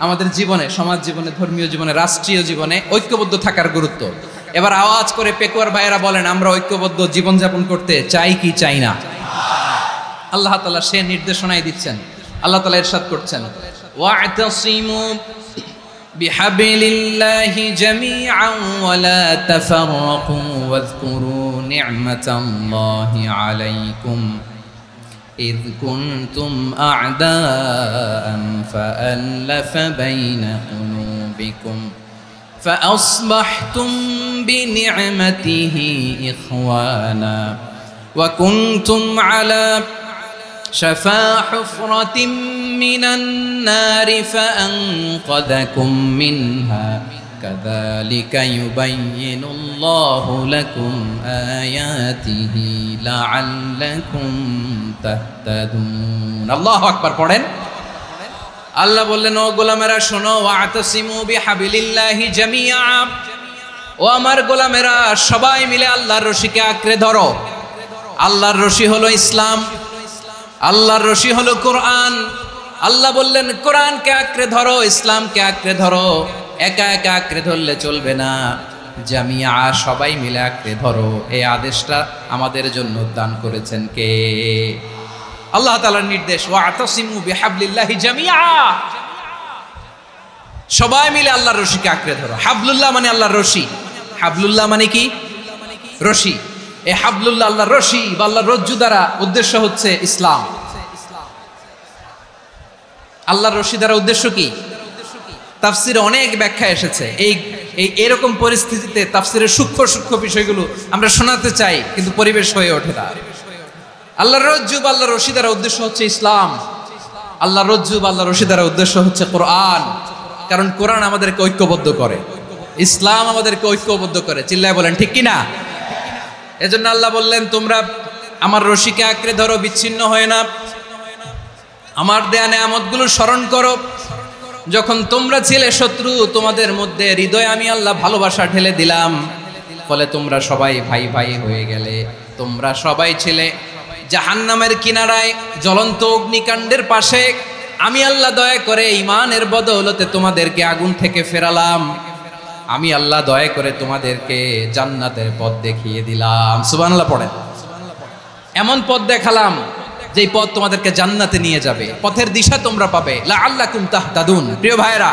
A: আমাদের জীবনে, সমাজ জীবনে, ধর্মীয় জীবনে, রাষ্ট্রীয় জীবনে ঐক্যবদ্ধ থাকার গুরুত্ব। এবার আওয়াজ করে পেকুয়ার ভাইয়েরা বলেন, আমরা ঐক্যবদ্ধ জীবনযাপন করতে চাই কি চাই না? আল্লাহ তাআলা সে নির্দেশনাই দিচ্ছেন। আল্লাহ তাআলা ইরশাদ করছেন, ওয়া'তাসিমু বিহাবলিল্লাহি জামিআন ওয়া লা তাফাররাকু ওয়াযকুরু নি'মাতাল্লাহি আলাইকুম إذ كنتم أعداء فألف بين قلوبكم فأصبحتم بنعمته إخوانا وكنتم على شفا حفرة من النار فأنقذكم منها كذلك يبين الله لكم آياته لعلكم تهتدون الله أكبر পড়েন আল্লাহ বললেন ও গোলামেরা শোনো ওয়াতাসিমু বিহাবিলিল্লাহি জামিআ ও আমার গোলামেরা সবাই মিলে আল্লাহর রশিকে আঁকড়ে ধরো আল্লাহর রশি হলো ইসলাম আল্লাহর রশি হলো কোরআন আল্লাহ বললেন কোরআনকে আঁকড়ে ধরো ইসলামকে আঁকড়ে ধরো একা একা আঁকড়ে ধরলে চলবে না জামিআ সবাই মিলে আঁকড়ে ধরো এই আদেশটা আমাদের জন্য দান করেছেন কে আল্লাহ তাআলার নির্দেশ ওয়াতাসিমু বিহাবলিল্লাহি জামিআ সবাই মিলে আল্লাহর রশিকে আঁকড়ে ধরো হাবলুল্লাহ মানে আল্লাহর রশি হাবলুল্লাহ মানে কি রশি এই হাবলুল্লাহ আল্লাহর রশি বা আল্লাহর রজ্জু দ্বারা উদ্দেশ্য হচ্ছে ইসলাম আল্লাহর রশি দ্বারা উদ্দেশ্য কি তাফসিরে অনেক ব্যাখ্যা এসেছে এই এরকম পরিস্থিতিতে তাফসিরের সূক্ষ্ম বিষয়গুলো আমরা শোনাতে চাই কিন্তু পরিবেশ হয়ে ওঠে না আল্লাহর রজ্জু বা আল্লাহর রশি দ্বারা উদ্দেশ্য হচ্ছে ইসলাম আল্লাহর রজ্জু বা আল্লাহর রশি দ্বারা উদ্দেশ্য হচ্ছে কোরআন কারণ কোরআন আমাদেরকে ঐক্যবদ্ধ করে ইসলাম আমাদেরকে ঐক্যবদ্ধ করে চিল্লায় বলেন ঠিক কি না এজন্য আল্লাহ বললেন তোমরা আমার রশিকে আঁকড়ে ধরো, বিচ্ছিন্ন হয় না, আমার দেয়া নেয়ামতগুলো স্মরণ করো। যখন তোমরা ছিলে শত্রু, তোমাদের মধ্যে হৃদয়ে আমি আল্লাহ ভালোবাসা ঢেলে দিলাম, ফলে তোমরা সবাই ভাই ভাই হয়ে গেলে। তোমরা সবাই ছিলে জাহান্নামের কিনারায়, জ্বলন্ত অগ্নিকাণ্ডের পাশে। আমি আল্লাহ দয়া করে ঈমানের বদৌলতে তোমাদেরকে আগুন থেকে ফেরালাম। আমি আল্লাহ দয়া করে তোমাদেরকে জান্নাতের পথ দেখিয়ে দিলাম। সুবহানাল্লাহ পড়েন। এমন পথ দেখালাম যেই পথ তোমাদেরকে জান্নাতে নিয়ে যাবে, পথের দিশা তোমরা পাবে। লাআল্লাকুম তাহতাদুন। প্রিয় ভাইরা,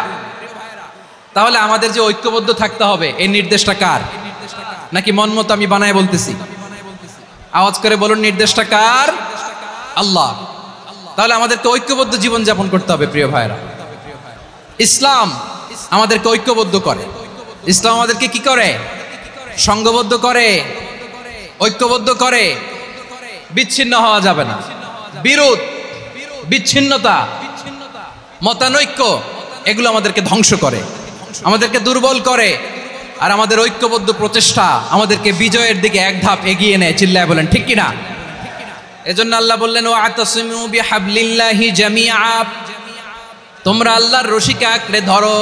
A: তাহলে আমাদের যে ঐক্যবদ্ধ থাকতে হবে, এই নির্দেশটা কার? নাকি মন মতো আমি বানায় বলতেছি? আওয়াজ করে বলুন, নির্দেশটা কার? আল্লাহ। তাহলে আমাদেরকে ঐক্যবদ্ধ জীবন যাপন করতে হবে। প্রিয় ভাইরা, ইসলাম আমাদেরকে ঐক্যবদ্ধ করে। ইসলাম আমাদেরকে কি করে? সংঘবদ্ধ করে, ঐক্যবদ্ধ করে। বিচ্ছিন্ন হওয়া যাবে না। বিরোধ, বিচ্ছিন্নতা, মতানৈক্য, এগুলো আমাদেরকে ধ্বংস করে, আমাদেরকে দুর্বল করে। আর আমাদের ঐক্যবদ্ধ প্রচেষ্টা আমাদেরকে বিজয়ের দিকে এক ধাপ এগিয়ে নেয়। চিল্লায় বলেন ঠিক কিনা? এজন্য আল্লাহ বললেন, ওয়াতাসিমু বিহাবলিল্লাহি জামিআ। তোমরা আল্লাহর রশিকে আঁকড়ে ধরো,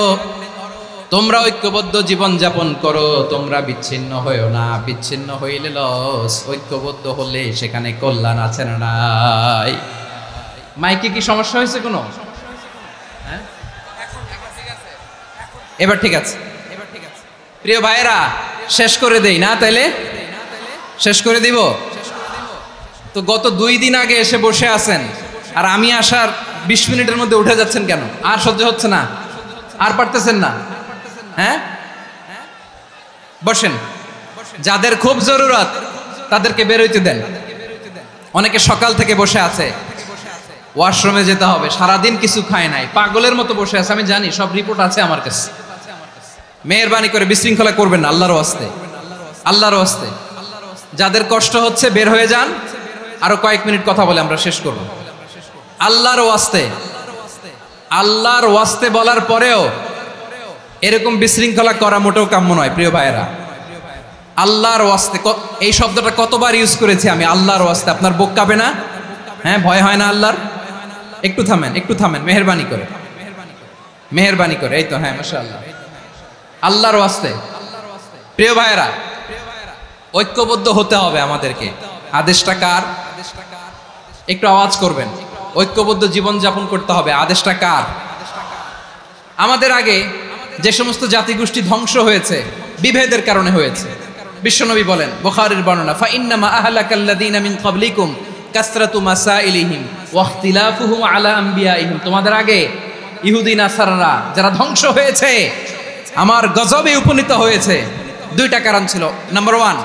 A: তোমরা ঐক্যবদ্ধ জীবন যাপন করো, তোমরা বিচ্ছিন্ন হইও না। বিচ্ছিন্ন হইলে লস, ঐক্যবদ্ধ হলে সেখানে কল্যাণ আছে না নাই? মাইকে কি সমস্যা হয়েছে কোনো? হ্যাঁ, এবার ঠিক আছে। প্রিয় ভাইয়েরা, শেষ করে দেই না? তাইলে শেষ করে দিব তো। গত 2 দিন আগে এসে বসে আছেন, আর আমি আসার 20 মিনিটের মধ্যে উঠে যাচ্ছেন কেন? আর সহ্য হচ্ছে না? আর পারতেছেন না? হ্যাঁ, বসেন। যাদের খুব জরুরত তাদেরকে বের হইতে দেন। অনেকে সকাল থেকে বসে আছে, ওয়াশরুমে যেতে হবে, সারাদিন কিছু খায় নাই, পাগলের মতো বসে আছে। আমি জানি, সব রিপোর্ট আছে আমার কাছে। মেহেরবানি করে বিশৃঙ্খলা করবেন না, আল্লাহর ওয়াস্তে, আল্লাহর ওয়াস্তে। যাদের কষ্ট হচ্ছে বের হয়ে যান। আরো কয়েক মিনিট কথা বলে আমরা শেষ করব। আল্লাহর ওয়াস্তে, আল্লাহর ওয়াস্তে বলার পরেও এরকম বিশৃঙ্খলা করা মোটেও কাম্য নয়। প্রিয় ভাইয়েরা, আল্লাহর ওয়াস্তে, এই শব্দটা কতবার ইউজ করেছি আমি, আল্লাহর ওয়াস্তে। আপনার বুক কাঁপে না? হ্যাঁ, ভয় হয় না আল্লাহর? একটু থামেন, একটু থামেন, মেহেরবানি করে, মেহেরবানি করে। এই তো, হ্যাঁ, মাশাআল্লাহ। আল্লাহর ওয়াস্তে। প্রিয় ভাইয়েরা, ঐক্যবদ্ধ হতে হবে আমাদেরকে। আদেশটা কার? একটু আওয়াজ করবেন। ঐক্যবদ্ধ জীবন যাপন করতে হবে। আদেশটা কার? আমাদের আগে যে সমস্ত জাতিগোষ্ঠী ধ্বংস হয়েছে, বিভেদের কারণে হয়েছে। বিশ্বনবী বলেন, বুখারীর বর্ণনা, ফা ইন্নামা আহলাকাল্লাযীনা মিন ক্বাবলিকুম কাসরাতু মাসাইলিহিম ওয়া ইখতিলাফুহুম আলা আমবিয়াইহিম। তোমাদের আগে ইহুদি নাসারারা যারা ধ্বংস হয়েছে, আমার গজবে উপনীত হয়েছে, 2টা কারণ ছিল। নাম্বার 1,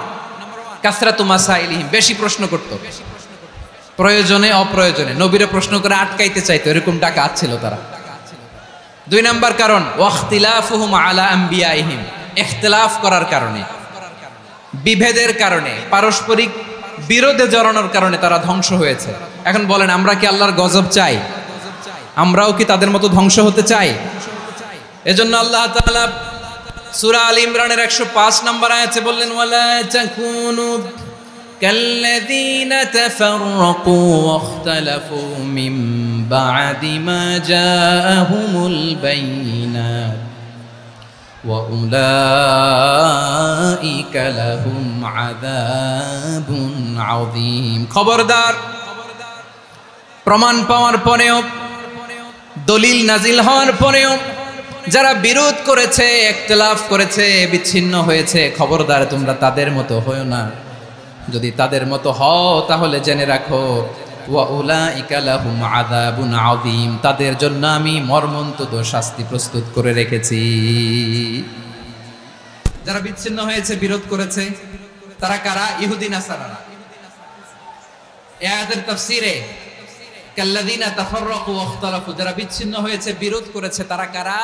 A: কাসরাতু মাসাইলিহিম, বেশি প্রশ্ন করত, প্রয়োজনে অপ্রয়োজনে নবীরে প্রশ্ন করে আটকাইতে চাইতো, এরকম ডাকাত ছিল তারা। 2 নাম্বার কারণ, ওয়াখতিলাফুহুম আলা আমবিয়াইহিম, ইখতিলাফ করার কারণে, বিভেদের কারণে, পারস্পরিক বিরোধে জড়ানোর কারণে তারা ধ্বংস হয়েছে। এখন বলেন, আমরা কি আল্লাহর গজব চাই? আমরাও কি তাদের মতো ধ্বংস হতে চাই? এজন্য আল্লাহ তাআলা সূরা আল ইমরানের 105 নম্বর আয়াতে বললেন, ওয়ালা তাকুনু কাল্লাযীনা তাফাররাকু ওয়াখতালাফু মিন বা'দি মা জাআহুমুল বাইয়িনাত ওয়া উলাইকা লাহুম আযাবুন আযীম। খবরদার, প্রমাণ পাওয়ার পরেও, দলিল নাজিল হওয়ার পরেও যারা বিরোধ করেছে, ইখতিলাফ করেছে, বিচ্ছিন্ন হয়েছে, খবরদার তোমরা তাদের মতো হয়ো না। যদি তাদের মতো হও তাহলে জেনে রাখো, ওয়া উলাইকা লাহুম আযাবুন আযীম, তাদের জন্য আমি মর্মন্তুদ শাস্তি প্রস্তুত করে রেখেছি। যারা বিচ্ছিন্ন হয়েছে, বিরোধ করেছে, তারা কারা? ইহুদি নাসারারা। এই আয়াতের তাফসীরে কাল্লাযীনা তাফাররাকু ওয়াখতালাফু, যারা বিচ্ছিন্ন হয়েছে, বিরোধ করেছে, তারা কারা?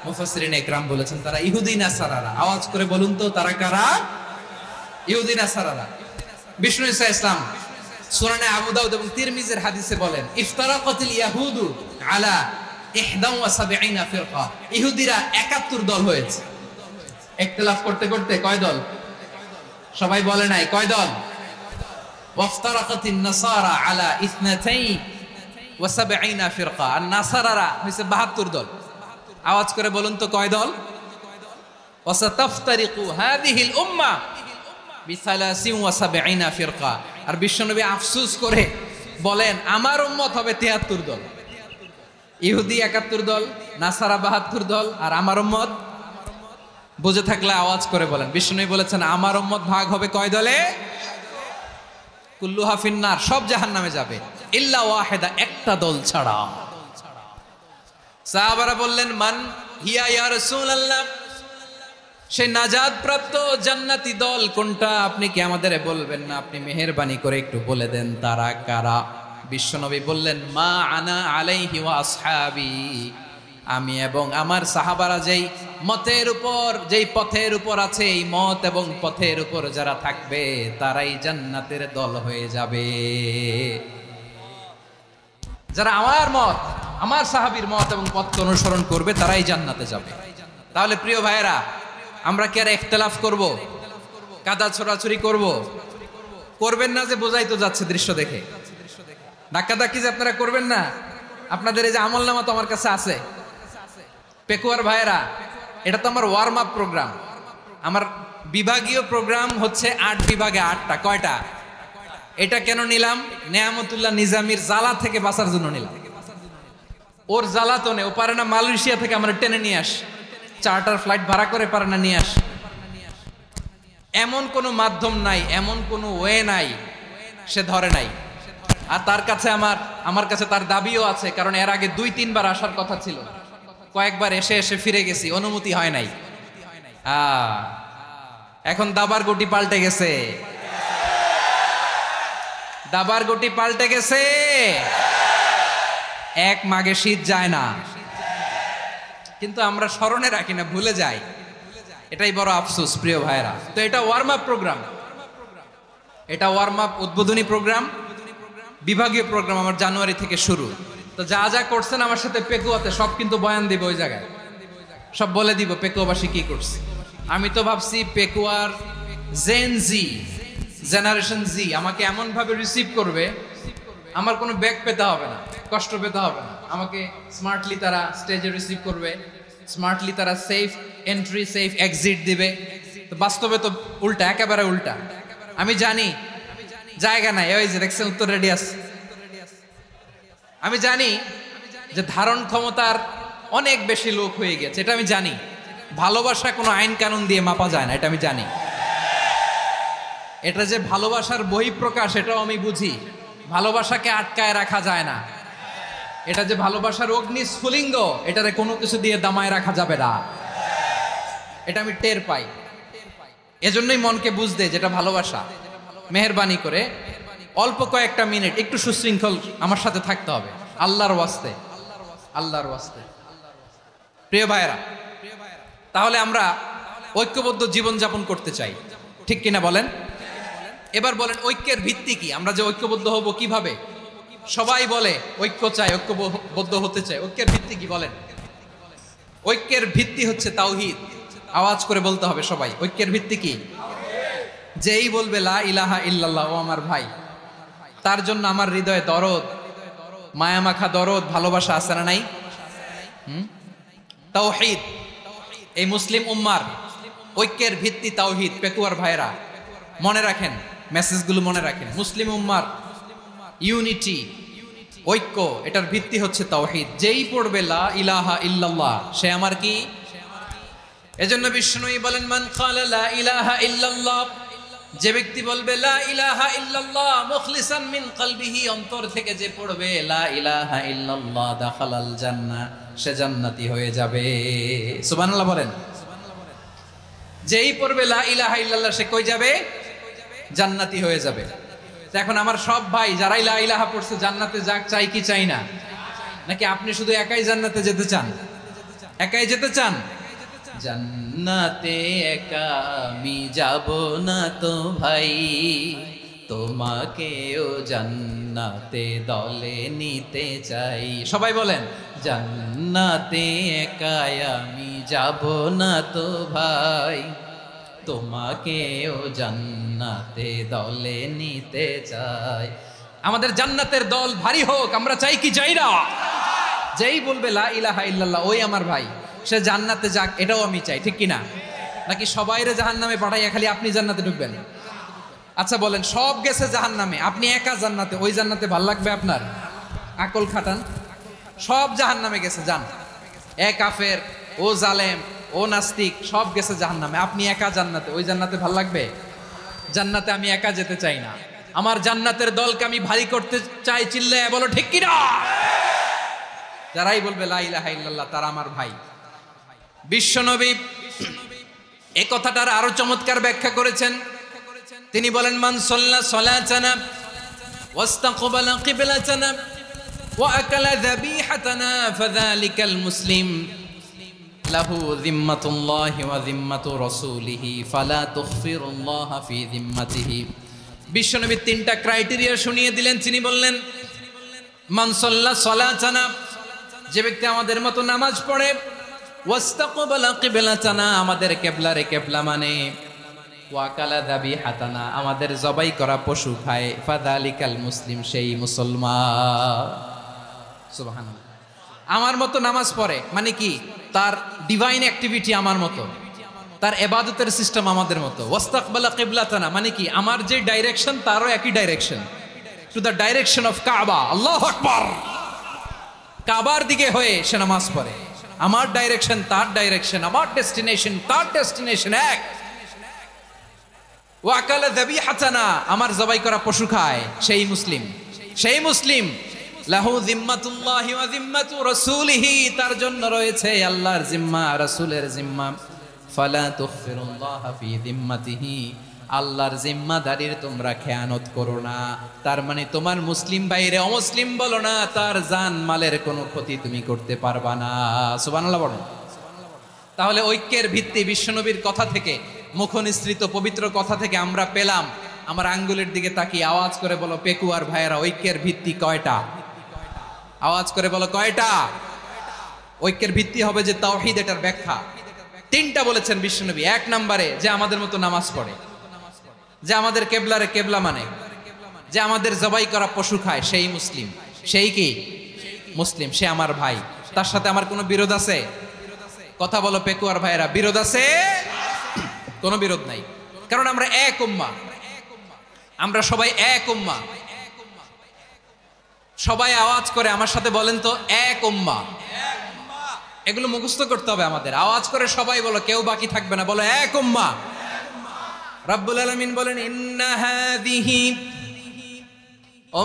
A: মুফাসসিরিন ইকরাম বলেছেন তারা ইহুদি নাসারারা। আওয়াজ করে বলুন তো, তারা কারা? ইহুদি নাসারারা। বিষ্ণু ঈসা ইসলাম সুনানে আবু দাউদ এবং তিরমিজির হাদিসে বলেন, ইফতারাকাতিল ইয়াহুদু আলা 71 ফিরকা, ইহুদিরা 71 দল হয়েছে। ইখতিলাফ করতে করতে কয় দল? সবাই বলে নাই কয় দল? ওয়াফতারাকাতিন নাসারা আলা 72 ফিরকা। আর নাসারারা হইছে 72 দল। আওয়াজ করে বলুন তো কয় দল? ওয়াসাতাফতারিকু হাযিহিল উম্মাহ বি73 ফিরকা। আর বিশ্বনবী আফসোস করে বলেন আমার উম্মত হবে 73 দল। ইহুদি 71 দল, নাসারা 72 দল, আর আমার উম্মত বুঝে থাকলে আওয়াজ করে বলেন। বিষ্ণু বলেছেন আমার উম্মত ভাগ হবে কয় দলে? কুল্লুহা ফিন্নার, সব জাহান্নামে যাবে, ইল্লা ওয়াহিদা, একটা দল ছাড়া। সাহাবারা বললেন মান হিয়া ইয়া রাসূলুল্লাহ, সেই নাজাত প্রাপ্ত জান্নাতি দল কোনটা? আপনি কি আমাদের বলবেন না? আপনি মেহেরবানি করে একটু বলে দেন তারা কারা। বিশ্বনবী বললেন মা আনা আলাইহি ওয়া আসহাবি, আমি এবং আমার সাহাবারা যেই মতের উপর, যেই পথের উপর আছে, এই মত এবং পথের উপর যারা থাকবে তারাই জান্নাতের দল হয়ে যাবে। যারা আমার মত, আমার সাহাবীর মত এবং পথকে অনুসরণ করবে তারাই জান্নাতে যাবে। তাহলে প্রিয় ভাইয়েরা, আমরা কি আর ইখতিলাফ করব? কাদা ছোড়াছুরি করব? করবেন না যে বোঝাই তো যাচ্ছে দৃশ্য দেখে। ধাক্কাধাক্কি যে আপনারা করবেন না। আপনাদের এই যে আমলনামা তো আমার কাছে আছে। পেকুয়ার ভাইয়েরা, এটা তো আমার ওয়ার্ম আপ প্রোগ্রাম। আমার বিভাগীয় প্রোগ্রাম হচ্ছে 8 বিভাগে 8টা। কয়টা? এটা কেন নিলাম? নেয়ামতুল্লাহ নিজামীর জ্বালা থেকে বাঁচার জন্য নিলাম। ওর জ্বালাতনে ও পারে না মালয়েশিয়া থেকে আমরা টেনে নিয়ে আস, চার্টার ফ্লাইট ভাড়া করে পারে না নিয়ে আস। এমন কোনো মাধ্যম নাই, এমন কোনো ওয়ে নাই সে ধরে নাই। আর তার কাছে আমার কাছে তার দাবিও আছে, কারণ এর আগে 2-3 বার আসার কথা ছিল। কয়েকবার এসে এসে ফিরে গেছি, অনুমতি হয় নাই। এখন দাবার গটি পাল্টে গেছে, দাবার গটি পাল্টে গেছে। এক মাঘে শীত যায় না, কিন্তু আমরা স্মরণে রাখি না, ভুলে যাই। এটাই বড় আফসোস প্রিয় ভাইরা। তো এটা ওয়ার্ম আপ প্রোগ্রাম, এটা ওয়ার্ম আপ উদ্বোধনী প্রোগ্রাম, বিভাগীয় প্রোগ্রাম আমার জানুয়ারি থেকে শুরু। তো যা যা করছেন আমার সাথে পেকুয়াতে সব কিন্তু বয়ান দিব, ওই জায়গায় সব বলে দিব পেকুয়াবাসী কি করছে। আমি তো ভাবছি পেকুয়ার জেন জি, জেনারেশন জি আমাকে এমন ভাবে রিসিভ করবে, আমার কোনো ব্যাক পেতে হবে না, কষ্ট পেতে হবে না। আমাকে স্মার্টলি তারা স্টেজে রিসিভ করবে, স্মার্টলি তারা সেফ এন্ট্রি সেফ এক্সিট দিবে। তো বাস্তবে তো উল্টা, একেবারে উল্টা। আমি জানি জায়গা নাই, ওই যে দেখছেন উত্তর রেডি আছে। আমি জানি যে ধারণ ক্ষমতার অনেক বেশি লোক হয়ে গেছে, এটা আমি জানি। ভালোবাসা কোনো আইন কানুন দিয়ে মাপা যায় না, এটা আমি জানি। এটা যে ভালোবাসার বহিঃপ্রকাশ এটাও আমি বুঝি। ভালোবাসাকে আটকায় রাখা যায় না। এটা যে ভালোবাসার অগ্নি স্ফুলিঙ্গ, এটারে কোনো কিছু দিয়ে দামায় রাখা যাবে না, এটা আমি টের পাই। এজন্যই মনকে বুঝতে যেটা ভালোবাসা। মেহেরবানি করে অল্প কয়েকটা মিনিট একটু সুশৃঙ্খল আমার সাথে থাকতে হবে, আল্লাহর ওয়াস্তে, আল্লাহর ওয়াস্তে। প্রিয় ভাইরা, তাহলে আমরা ঐক্যবদ্ধ জীবন যাপন করতে চাই, ঠিক কিনা বলেন? এবার বলেন ঐক্যের ভিত্তি কি? আমরা যে ঐক্যবদ্ধ হব কিভাবে? সবাই বলে ঐক্য চাই, ঐক্যবদ্ধ হতে চাই। ঐক্যের ভিত্তি কি বলেন? ঐক্যের ভিত্তি হচ্ছে তাওহীদ। আওয়াজ করে বলতে হবে সবাই, ঐক্যের ভিত্তি কি? যেই বলবে লা ইলাহা ইল্লাল্লাহ, ও আমার ভাই, তার জন্য আমার হৃদয়ে দরদ, মায়ামাখা দরদ, ভালোবাসা আছে না নাই? তাওহীদ। এই মুসলিম উম্মার ঐক্যের ভিত্তি তাওহীদ। পেকুয়ার ভাইরা মনে রাখেন, মেসেজগুলো মনে রাখেন। মুসলিম উম্মার ইউনিটি, ঐক্য, এটার ভিত্তি হচ্ছে তাওহীদ। যেই পড়বে লা ইলাহা ইল্লাল্লাহ সে আমার কি? এজন্য বিষ্ণুই বলেন মান ক্বালা লা ইলাহা ইল্লাল্লাহ, যে ব্যক্তি বলবে লা ইলাহা ইল্লাল্লাহ মুখলিসান মিন কলবিহি, অন্তর থেকে যে পড়বে লা ইলাহা ইল্লাল্লাহ, দাখালাল জান্নাহ, সে জান্নাতি হয়ে যাবে। সুবহানাল্লাহ বলেন। যেই পড়বে লা ইলাহা ইল্লাল্লাহ সে কই যাবে? জান্নাতি হয়ে যাবে। এখন আমার সব ভাই যারাই লা ইলাহা পড়ছে জান্নাতে যাক, চাই কি চাই না? নাকি আপনি শুধু একাই জান্নাতে যেতে চান? একাই যেতে চান? জান্নাতে একা আমি যাব না তো ভাই, তোমাকেও জান্নাতে দলে নিতে চাই। সবাই বলেন জান্নাতে একা আমি যাব না তো ভাই, তোমাকেও জান্নাতে দলে নিতে চাই। আমাদের জান্নাতের দল ভারী হোক, আমরা চাই কি চাই না? যেই বলবে লা ইলাহা ইল্লাল্লাহ ওই আমার ভাই, সে জান্নাতে যাক, এটাও আমি চাই, ঠিক কিনা? নাকি সবাইরে জাহান্নামে পাঠাইয়া খালি আপনি জান্নাতে ঢুকবেন? আচ্ছা বলেন, সব গেছে জাহান্নামে, আপনি একা জান্নাতে, ওই জান্নাতে ভাল লাগবে আপনার? আকল খাটান। সব জাহান্নামে গেছে, যান। এ কাফের, ও জালেম, ও নাস্তিক, সব গেছে জাহান্নামে, আপনি একা জান্নাতে, ওই জান্নাতে ভাল লাগবে? জান্নাতে আমি একা যেতে চাই না, আমার জান্নাতের দলকে আমি ভারী করতে চাই। চিল্লায় বলো ঠিক কিনা? যারাই বলবে লা ইলাহা ইল্লাল্লাহ তারা আমার ভাই। বিশ্বনবী এই কথাটার আরো চমৎকার ব্যাখ্যা করেছেন। তিনি বলেন, মান সাল্লা সালাতানা ওয়াস্তাকবালা কিবলাতানা ওয়া আকালা যাবিহাতানা ফাযালিকাল মুসলিম লাহু যিম্মাতুল্লাহি ওয়া যিম্মাতু রাসূলিহি ফালা তুখফিরুল্লাহ ফি যিম্মাতিহি। বিশ্বনবী তিনটা ক্রাইটেরিয়া শুনিয়ে দিলেন। তিনি বললেন, মান সাল্লা সালাতানা, যে ব্যক্তি আমাদের মতো নামাজ পড়ে, ওয়াস্তাকবালা কিবলাতানা, আমাদের কিবলারে কিবলা মানে, ওয়াকালা যাবিহাতানা, আমাদের জবাই করা পশু খায়, ফাযালিকাল মুসলিম, সেই মুসলমান। সুবহানাল্লাহ। আমার মতো নামাজ পড়ে মানে কি? তার ডিভাইন অ্যাক্টিভিটি আমার মতো, তার ইবাদতের সিস্টেম আমাদের মতো। ওয়াস্তাকবালা কিবলাতানা মানে কি? আমার যে ডাইরেকশন তারও একই direction, to the direction of কাবা। আল্লাহু আকবার। কাবার দিকে হয়ে সে নামাজ পড়ে। আমার ডাইরেকশন তার ডাইরেকশন, আমার ডেস্টিনেশন তার ডেস্টিনেশন এক। ওয়াকালা যাবিহাতানা, আমার জবাই করা পশু খায়, সেই মুসলিম। সেই মুসলিম লাহু যিম্মাতুল্লাহি ওয়া যিম্মাতু রাসূলিহি, তার জন্য রয়েছে আল্লাহর জিম্মা, রাসূলের জিম্মা। ফালা তুখফিরুল্লাহ ফি যিম্মাতিহি, আল্লাহর জিম্মাদারির তোমরা খেয়ানত করো না। তার মানে তোমার মুসলিম বাইরে অমুসলিম বলো না, তার জান মালের কোনো ক্ষতি তুমি করতে পারবা না। সুবহানাল্লাহ বলো। তাহলে ঐক্যের ভিত্তি বিশ্বনবীর কথা থেকে, মুখনিসৃত পবিত্র কথা থেকে আমরা পেলাম। আমার আঙ্গুলের দিকে তাকিয়ে আওয়াজ করে বলো পেকুয়ার ভাইয়েরা, ঐক্যের ভিত্তি কয়টা? আওয়াজ করে বলো কয়টা? ঐক্যের ভিত্তি হবে যে তাওহীদ, এটার ব্যাখ্যা তিনটা বলেছেন বিশ্বনবী। এক নম্বরে যে আমাদের মতো নামাজ পড়ে, যে আমাদের কেবলারে কেবলা মানে, যে আমাদের জবাই করা পশু খায়, সেই মুসলিম। সেই কি মুসলিম? সে আমার ভাই। তার সাথে আমার কোনো বিরোধ আছে? কথা বলো পেকুয়ার ভাইয়েরা, বিরোধ আছে? কোনো বিরোধ নাই, কারণ আমরা এক উম্মাহ, আমরা সবাই এক উম্মাহ। সবাই আওয়াজ করে আমার সাথে বলেন তো, এক উম্মাহ। এগুলো মুখস্থ করতে হবে আমাদের। আওয়াজ করে সবাই বলো, কেউ বাকি থাকবে না, বলো এক উম্মাহ। রব্বুল আলামিন বলেন, ইন্না হাযিহি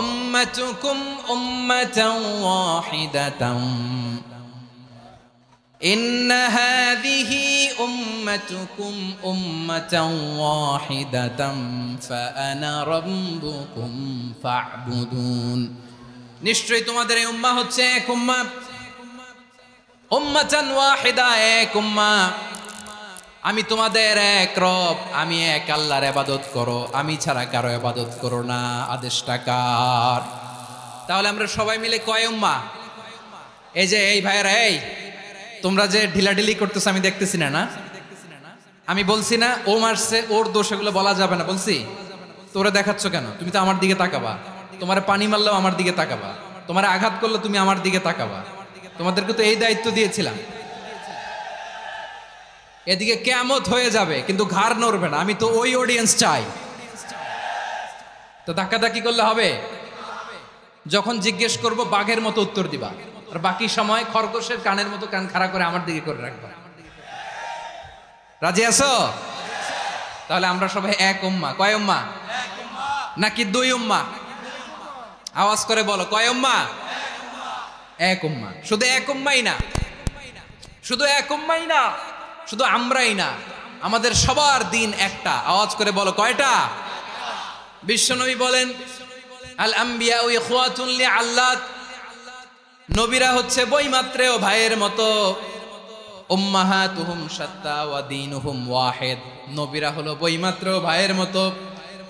A: উম্মাতুকুম উম্মাতান ওয়াহিদাতান, ইন্না হাযিহি উম্মাতুকুম উম্মাতান ওয়াহিদাতান ফাআনা রাব্বুকুম ফা'বুদুন। নিশ্চয়ই তোমাদের এই উম্মাহ হচ্ছে এক উম্মাহ, উম্মাতান ওয়াহিদা, এক উম্মাহ। আমি তোমাদের এক রব, আমি এক আল্লাহর ইবাদত করো, আমি ছাড়া কারো ইবাদত করো না। আদেশটা কার? তাহলে আমরা সবাই মিলে কয় উম্মাহ? এই যে এই ভাইয়েরা, এই তোমরা যে ঢিলাঢিলি করতেছ আমি দেখতেছি না, না আমি বলছি না ও মারছে, ওর দোষ, এগুলো বলা যাবে না বলছি? তোরা দেখাচ্ছ কেন? তুমি তো আমার দিকে তাকাবা। তোমার পানি মারলেও আমার দিকে তাকাবা, তোমার আঘাত করলে তুমি আমার দিকে তাকাবা। তোমাদেরকে তো এই দায়িত্ব দিয়েছিলাম। এদিকে কিয়ামত হয়ে যাবে কিন্তু ঘাড় নড়বে না, আমি তো ওই অডিয়েন্স চাই। তো ধাক্কাধাক্কি করলে হবে? যখন জিজ্ঞেস করব বাঘের মতো উত্তর দিবা, আর বাকি সময় খরগোশের কানের মতো কান খাড়া করে আমার দিকে করে রাখবা। রাজি আছো? তাহলে আমরা সবাই এক উম্মাহ। কয় উম্মাহ? নাকি দুই উম্মাহ? আওয়াজ করে বলো, কয় উম্মাহ? এক উম্মাহ। শুধু এক উম্মাহই না, শুধু এক উম্মাহই না, শুধু আমরাই না, আমাদের সবার দিন একটা। আওয়াজ করে বলো কয়টা? বিশ্বনবী বলেন, আল আম্বিয়া ইখওয়াতুন লিআল্লাত, নবীরা হচ্ছে বৈমাত্রেয় ভাইয়ের মতো। উম্মাহাতুহুম শাত্তা ওয়া দীনুহুম ওয়াহিদ, নবীরা হলো বৈমাত্রেয় ভাইয়ের মতো।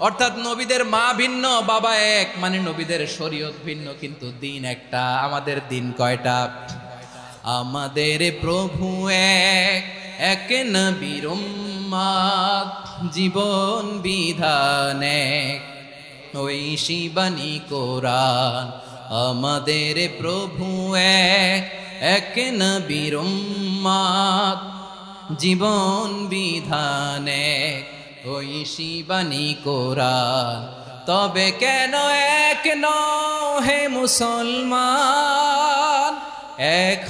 A: অর্থাৎ নবীদের মা ভিন্ন, বাবা এক, মানে নবীদের শরীয়ত ভিন্ন কিন্তু দিন একটা। আমাদের দিন কয়টা? আমাদের প্রভু এক,
B: এক নবীর উম্মত জীবন বিধানে ঐশী বাণী কোরআন আমাদের প্রভু এক নবীর উম্মত জীবন বিধানে ঐশী বাণী কোরআন তবে কেন এক নও হে মুসলমান এক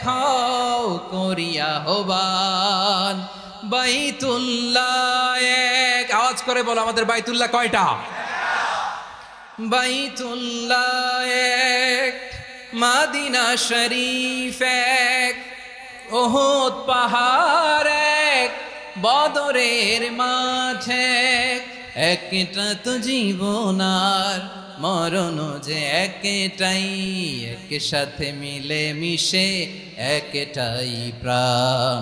B: হও করিয়া হবান বাইতুল্লাহ এক আওয়াজ করে বলো আমাদের বাইতুল্লাহ কয়টা বাইতুল্লাহ এক মদিনা শরীফ এক উহুদ পাহাড় এক বদরের মাঠে একটা তো জীবন আর মরণ যে একটাই একসাথে মিলে মিশে একটাই প্রাণ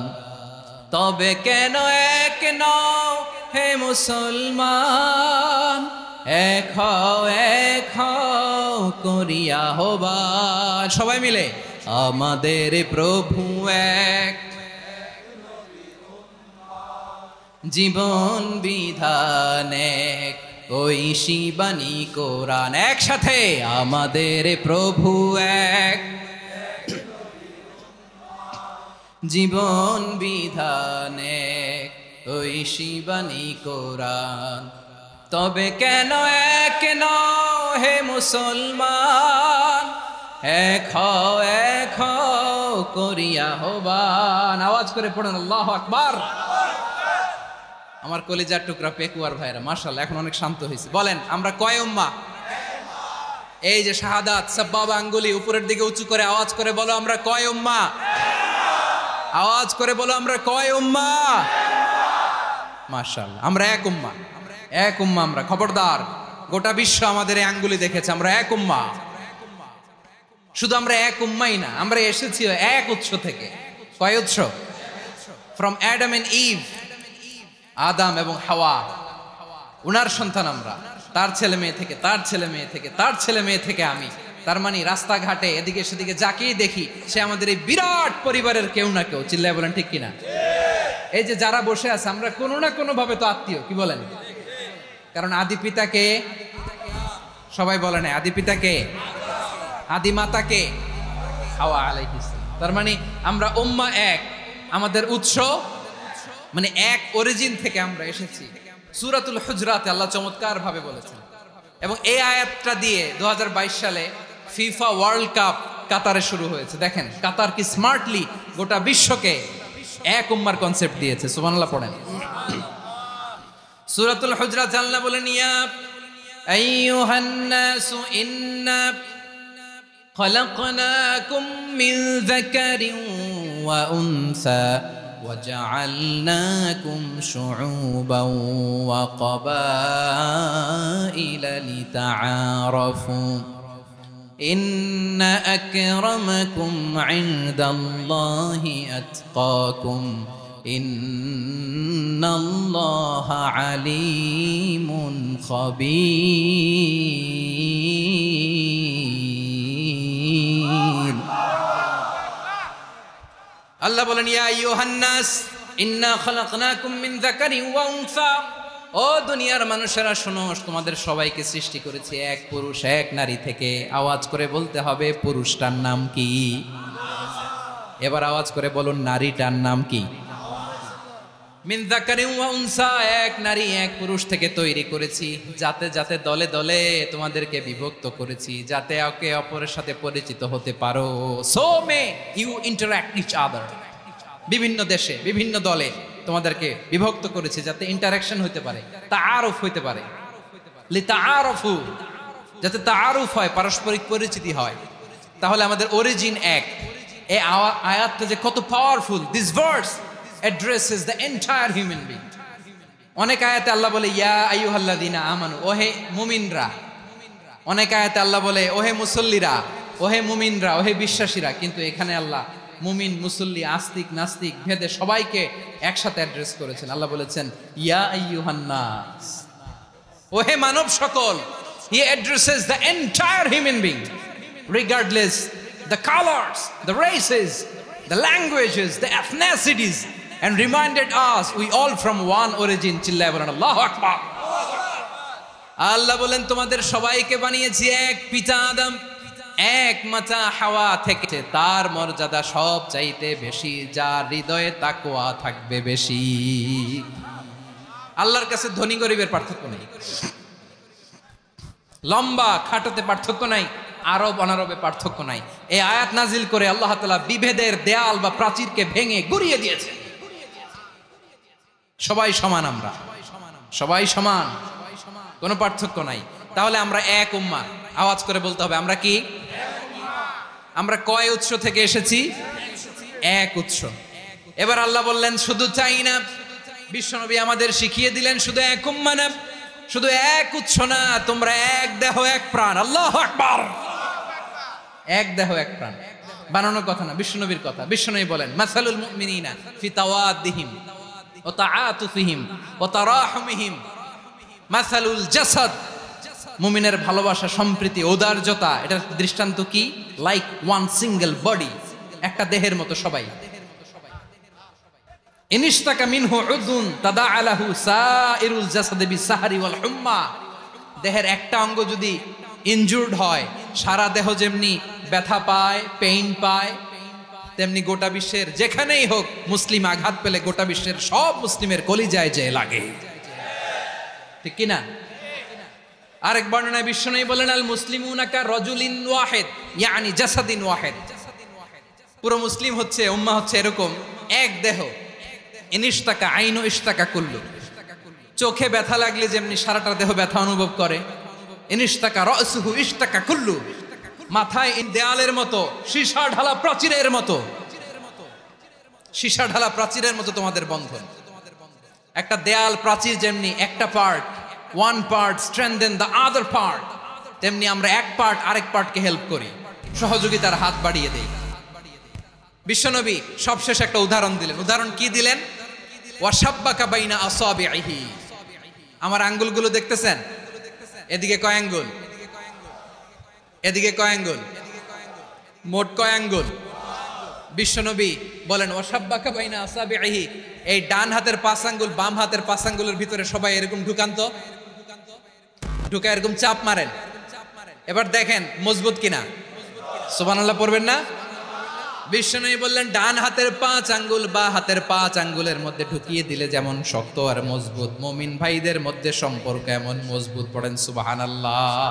B: তবে কেন এক নও হে মুসলমান এক হও করিয়া হবান সবাই মিলে আমাদের প্রভু এক জীবন বিধান এক ঐশী বাণী কোরআন একসাথে আমাদের প্রভু এক জীবন বিধান এক ঐশী বাণী কোরআন তবে কেন এক নও হে মুসলমান এক হও করিয়া হবান আওয়াজ করে পড়ুন আল্লাহু আকবার আমার কলিজার টুকরা পেকুয়ার ভাইরা মাশাআল্লাহ এখন অনেক শান্ত হয়েছে বলেন আমরা কয় উম্মাহ এই যে শাহাদাত সাব্বাবা আঙ্গুলি উপরের দিকে উঁচু করে আওয়াজ করে বলো আমরা কয় উম্মাহ আওয়াজ করে বলো আমরা কয় উম্মাহ মাশাআল্লাহ আমরা এক উম্মাহ আমরা খবরদার গোটা বিশ্ব আমাদের এই আঙ্গুলি দেখেছে আমরা এক উম্মাহ শুধু আমরা এক উম্মাই না আমরা এসেছি এক উৎস থেকে কয় উৎস ফ্রম অ্যাডাম এন্ড ইভ আদম এবং হাওয়া উনার সন্তান আমরা তার ছেলে মেয়ে থেকে তার ছেলে মেয়ে থেকে তার ছেলে মেয়ে থেকে আমি তার মানে রাস্তাঘাটে এদিকে সেদিকে যাকেই দেখি সে আমাদের এই বিরাট পরিবারের কেউ না কেউ চিল্লায় বলেন ঠিক কিনা এই যে যারা বসে আছে আমরা কোনো না কোনো ভাবে তো আত্মীয় কি বলেন কারণ আদি পিতাকে সবাই বলে না আদি পিতাকে আদি মাতাকে হাওয়া আলাইহিস সালাম তার মানে আমরা উম্মাহ এক আমাদের উৎস মানে এক অরিজিন থেকে আমরা এসেছি সূরাতুল হুজরাতে আল্লাহ চমৎকার ভাবে বলেছেন এবং এই আয়াতটা দিয়ে 2022 সালে ফিফা ওয়ার্ল্ড কাপ কাতারে শুরু হয়েছে দেখেন কাতার কি স্মার্টলি গোটা বিশ্বকে এক উম্মার কনসেপ্ট দিয়েছে সুবহানাল্লাহ পড়েন সূরাতুল হুজরাত আল্লাহ বলেন ইয়া আইয়ুহান নাসু ইন্না খলাকনাকুম মিন যাকারিন ওয়া উনসা وجعلناكم شعوبا وقبائل لتعارفوا إن أكرمكم عند الله أتقاكم إن الله عليم خبير আল্লাহ বলেন ইয়া আইয়ুহান নাস ইন্না খালাকনাকুম মিন যাকারিন ওয়া উনসা ও দুনিয়ার মানুষেরা শোনো তোমাদের সবাইকে সৃষ্টি করেছি এক পুরুষ এক নারী থেকে আওয়াজ করে বলতে হবে পুরুষটার নাম কি এবার আওয়াজ করে বলুন নারীটার নাম কি মিন যাকারিন ওয়া উনসা এক নারী এক পুরুষ থেকে তৈরি করেছি যাতে যাতে দলে দলে তোমাদেরকে বিভক্ত করেছি যাতে একে অপরের সাথে পরিচিত হতে পারো so may you interact each other বিভিন্ন দেশে বিভিন্ন দলে তোমাদেরকে বিভক্ত করেছি যাতে ইন্টারঅ্যাকশন হতে পারে তাআরুফ হতে পারে লিতাআরফু যাতে তাআরুফ হয় পারস্পরিক পরিচিতি হয় তাহলে আমাদের অরিজিন এক এই আয়াতটা যে কত powerful this verse addresses the entire human being অনেক আয়াতে আল্লাহ বলে ইয়া আইয়ুহাল্লাযীনা আমানু ওহে মুমিনরা অনেক আয়াতে আল্লাহ বলে ওহে মুসল্লিরা ওহে মুমিনরা ওহে বিশ্বাসীরা কিন্তু এখানে আল্লাহ মুমিন মুসল্লি আস্তিক নাস্তিক ভেদে সবাইকে একসাথে অ্যাড্রেস করেছেন আল্লাহ বলেছেন ইয়া আইয়ুহান নাস ওহে মানব সকল he addresses the entire human being regardless the colors the races
A: the languages, the ethnicities, and reminded us we all from one origin. চিল্লায় বলেন আল্লাহু আকবার। আল্লাহ বলেন তোমাদের সবাইকে বানিয়েছি এক পিতা আদম, এক মাতা হাওয়া থেকে, তার মর্যাদা সব চাইতে বেশি, যার হৃদয়ে তাকওয়া থাকবে বেশি। আল্লাহর কাছে ধনী গরিবের পার্থক্য নেই, লম্বা খাটোতে পার্থক্য নাই, আরব অনারবে পার্থক্য নাই। এই আয়াত নাজিল করে আল্লাহ তাআলা বিভেদের দেয়াল বা প্রাচীরকে ভেঙে গুড়িয়ে দিয়েছে। সবাই সমান, আমরা সবাই সমান, কোনো পার্থক্য নাই। তাহলে আমরা এক উম্মাহ। আওয়াজ করে বলতে হবে আমরা কি? আমরা কয় উৎস থেকে এসেছি? এক উৎস। এবার আল্লাহ বললেন শুধু চাই না, বিশ্বনবী আমাদের শিখিয়ে দিলেন শুধু এক উম্মাহ না, শুধু এক উৎস না, তোমরা এক দেহ এক প্রাণ। আল্লাহু আকবার। এক দেহ এক প্রাণ বানানোর কথা না, বিশ্বনবীর কথা। বিশ্বনবী বলেন মাসালুল মুমিনিনা ফি তাওয়াদ্দিহিম ওয়া তাআতুফিহিম ওয়া তারাহুমিহিম মাসালুল জাসাদ। মুমিনের ভালোবাসা, সম্প্রীতি, ঔদার্যতা, এটার দৃষ্টান্ত কি? লাইক ওয়ান সিঙ্গেল বডি, একটা দেহের মতো সবাই। ইনিশতাকা মিনহু উযুন তাদাআলাহু সাইরুল জাসাদি বিসাহরি ওয়াল হুম্মা। দেহের একটা অঙ্গ যদি ইনজুরড হয়, সারা দেহ যেমনি ব্যথা পায়, পেইন পায়, তেমনি গোটা বিশ্বের যেখানেই হোক মুসলিম আঘাত পেলে গোটা বিশ্বের সব মুসলিমের কলিজায় যে লাগে, ঠিক কিনা? আরেক বর্ণনায় বিশ্বনবী বলেন আল মুসলিমুনা কা রাজুলিন ওয়াহিদ ইয়ানি জাসাদিন ওয়াহিদ। পুরো মুসলিম হচ্ছে, উম্মাহ হচ্ছে এরকম এক দেহ। ইনিশতাকা আইনু ইশতাকা কুল্লু। চোখে ব্যথা লাগলে যেমনি সারাটা দেহ ব্যথা অনুভব করে, ইনিশতাকা রাসুহু ইশতাকা কুল্লু। মাথায় দেয়ালের মতো, সীসা ঢালা প্রাচীরের মতো, সীসা ঢালা প্রাচীরের মতো তোমাদের বন্ধন। একটা দেয়াল প্রাচীর যেমনি একটা part, one part strengthen the other part, তেমনি আমরা এক পার্ট আরেক পার্টকে হেল্প করি, সহযোগিতার হাত বাড়িয়ে দেই। বিশ্বনবী সবশেষ একটা উদাহরণ দিলেন। উদাহরণ কি দিলেন? ওয়াশাব্বাকা বাইনা আসাবিহি। আমার আঙ্গুলগুলো দেখতেছেন? এদিকে কয় আঙ্গুল, এদিকে কয় আঙ্গুল, মোট কয় আঙ্গুল? বিশ্বনবী বলেন ওয়াশাব্বাকা বাইনা আসাবিহি। এই ডান হাতের 5 আঙ্গুল বাম হাতের 5 আঙ্গুলের ভিতরে সবাই এরকম ঢুকান তো, ঢুকা এরকম চাপ মারেন। এবার দেখেন মজবুত কিনা। সুবহানাল্লাহ পড়বেন না? বিশ্বনবী বললেন ডান হাতের 5 আঙ্গুল বা হাতের 5 আঙ্গুলের মধ্যে ঢুকিয়ে দিলে যেমন শক্ত আর মজবুত, মুমিন ভাইদের মধ্যে সম্পর্ক এমন মজবুত। পড়েন সুবহানাল্লাহ।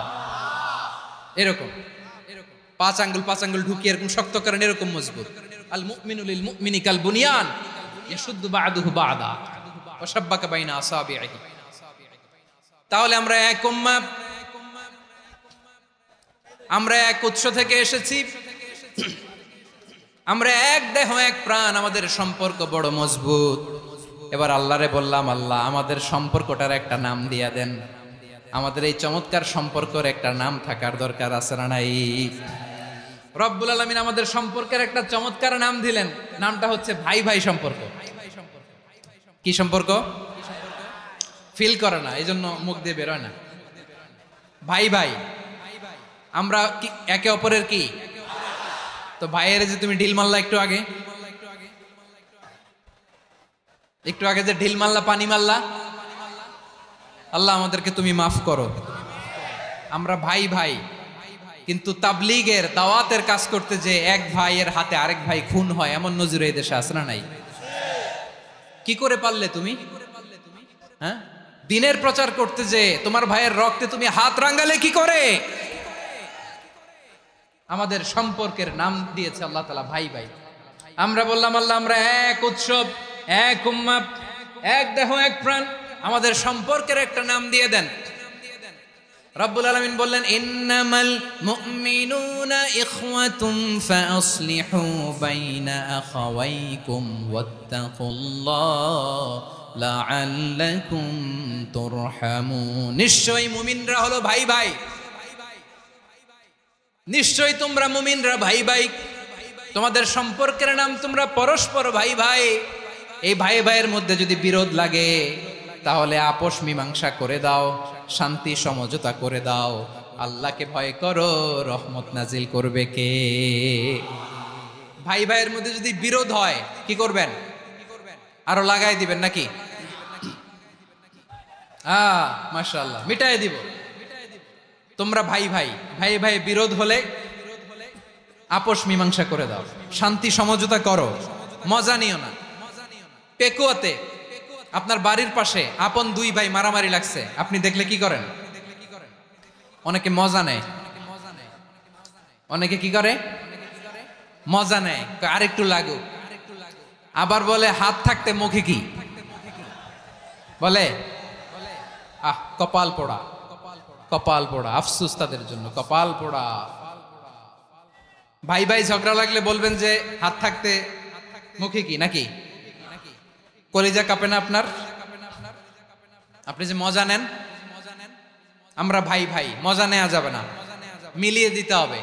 A: এরকম 5 আঙ্গুল ঢুকিয়ে এরকম শক্ত করেন, এরকম মজবুত। আল মুমিনু লিল মুমিনি কাল বুনিয়ান ইয়াশুদ্দু বা'দুহু বা'দা ওয়া শাব্বাকা বাইনা আসাবিহি। তাহলে আমরা এক উম্মাহ, আমরা এক উৎস থেকে এসেছি, আমরা এক দেহ এক প্রাণ, আমাদের সম্পর্ক বড় মজবুত। এবার আল্লাহরে বললাম আল্লাহ আমাদের সম্পর্কটার একটা নাম দিয়া দেন। আমাদের এই চমৎকার সম্পর্কের একটা নাম থাকার দরকার আছে না নাই? রব্বুল আলামিন আমাদের সম্পর্কের একটা চমৎকার নাম দিলেন। নামটা হচ্ছে ভাই ভাই সম্পর্ক। কি সম্পর্ক? ফিল করে না, এই জন্য মুখ দিয়ে বেরোয় না। ভাই ভাই, আমরা একে অপরের কি? তো ভাইয়ের যে তুমি ঢিল মারলা একটু আগে, একটু আগে যে ঢিল মারলা, পানি মারলা, আল্লাহ আমাদেরকে তুমি মাফ করো। আমরা ভাই ভাই, কিন্তু তাবলীগের দাওয়াতের কাজ করতে যে এক ভাইয়ের হাতে আরেক ভাই খুন হয়, এমন নজির এই দেশে আছে না নাই? কি করে পারলে তুমি? হ্যাঁ, দিনের প্রচার করতে যে তোমার ভাইয়ের রক্তে তুমি হাত রাঙ্গালে কি করে? আমাদের সম্পর্কের নাম দিয়েছে আল্লাহ তাআলা ভাই ভাই। আমরা বললাম আল্লাহ আমরা এক উৎসব, এক উম্মাহ, এক দেহ এক প্রাণ, আমাদের সম্পর্কের একটা নাম দিয়ে দেন। রব্বুল আলামিন বললেন ইন্নামাল মুমিনুনা ইখওয়াতুন ফাসলিহু বাইনা আখাওয়াইকুম ওয়াত্তাকুল্লাহ লাআল্লাকুম তুরহামুন। নিশ্চয়ই মুমিনরা হলো ভাই ভাই, নিশ্চয়ই তোমরা মুমিনরা ভাই ভাই, তোমাদের সম্পর্কের নাম তোমরা পরস্পর ভাই ভাই। এই ভাই ভাইয়ের মধ্যে যদি বিরোধ লাগে তাহলে আপোষ মীমাংসা করে দাও, শান্তি সমঝোতা করে দাও। আল্লাহকে ভয় করো, রহমত নাজিল করবে কে? ভাই ভাইয়ের মধ্যে যদি বিরোধ হয় কি করবেন? আরো লাগাই দিবেন নাকি? মাশাআল্লাহ, মিটাই দিব। তোমরা ভাই ভাই ভাই ভাই বিরোধ হলে আপোষ মীমাংসা করে দাও, শান্তি সমঝোতা করো, মজা নিও না। পেকুয়াতে আপনার বাড়ির পাশে আপন দুই ভাই মারামারি লাগছে, আপনি দেখলে কি করেন? অনেকে মজা নেয়, অনেকে কি করে? মজা নেয়, আরেকটু লাগুক। আবার বলে হাত থাকতে মুখে কি বলে? কপাল পোড়া, কপাল পোড়া, আফসোস তাদের জন্য, কপাল পোড়া। ভাই ভাই ঝগড়া লাগলে বলবেন যে হাত থাকতে মুখে কি, নাকি? কলিজা কাঁপে না আপনার? আপনি যে মজা নেন, আমরা ভাই ভাই, মজা নেওয়া যাবে না, মিলিয়ে দিতে হবে।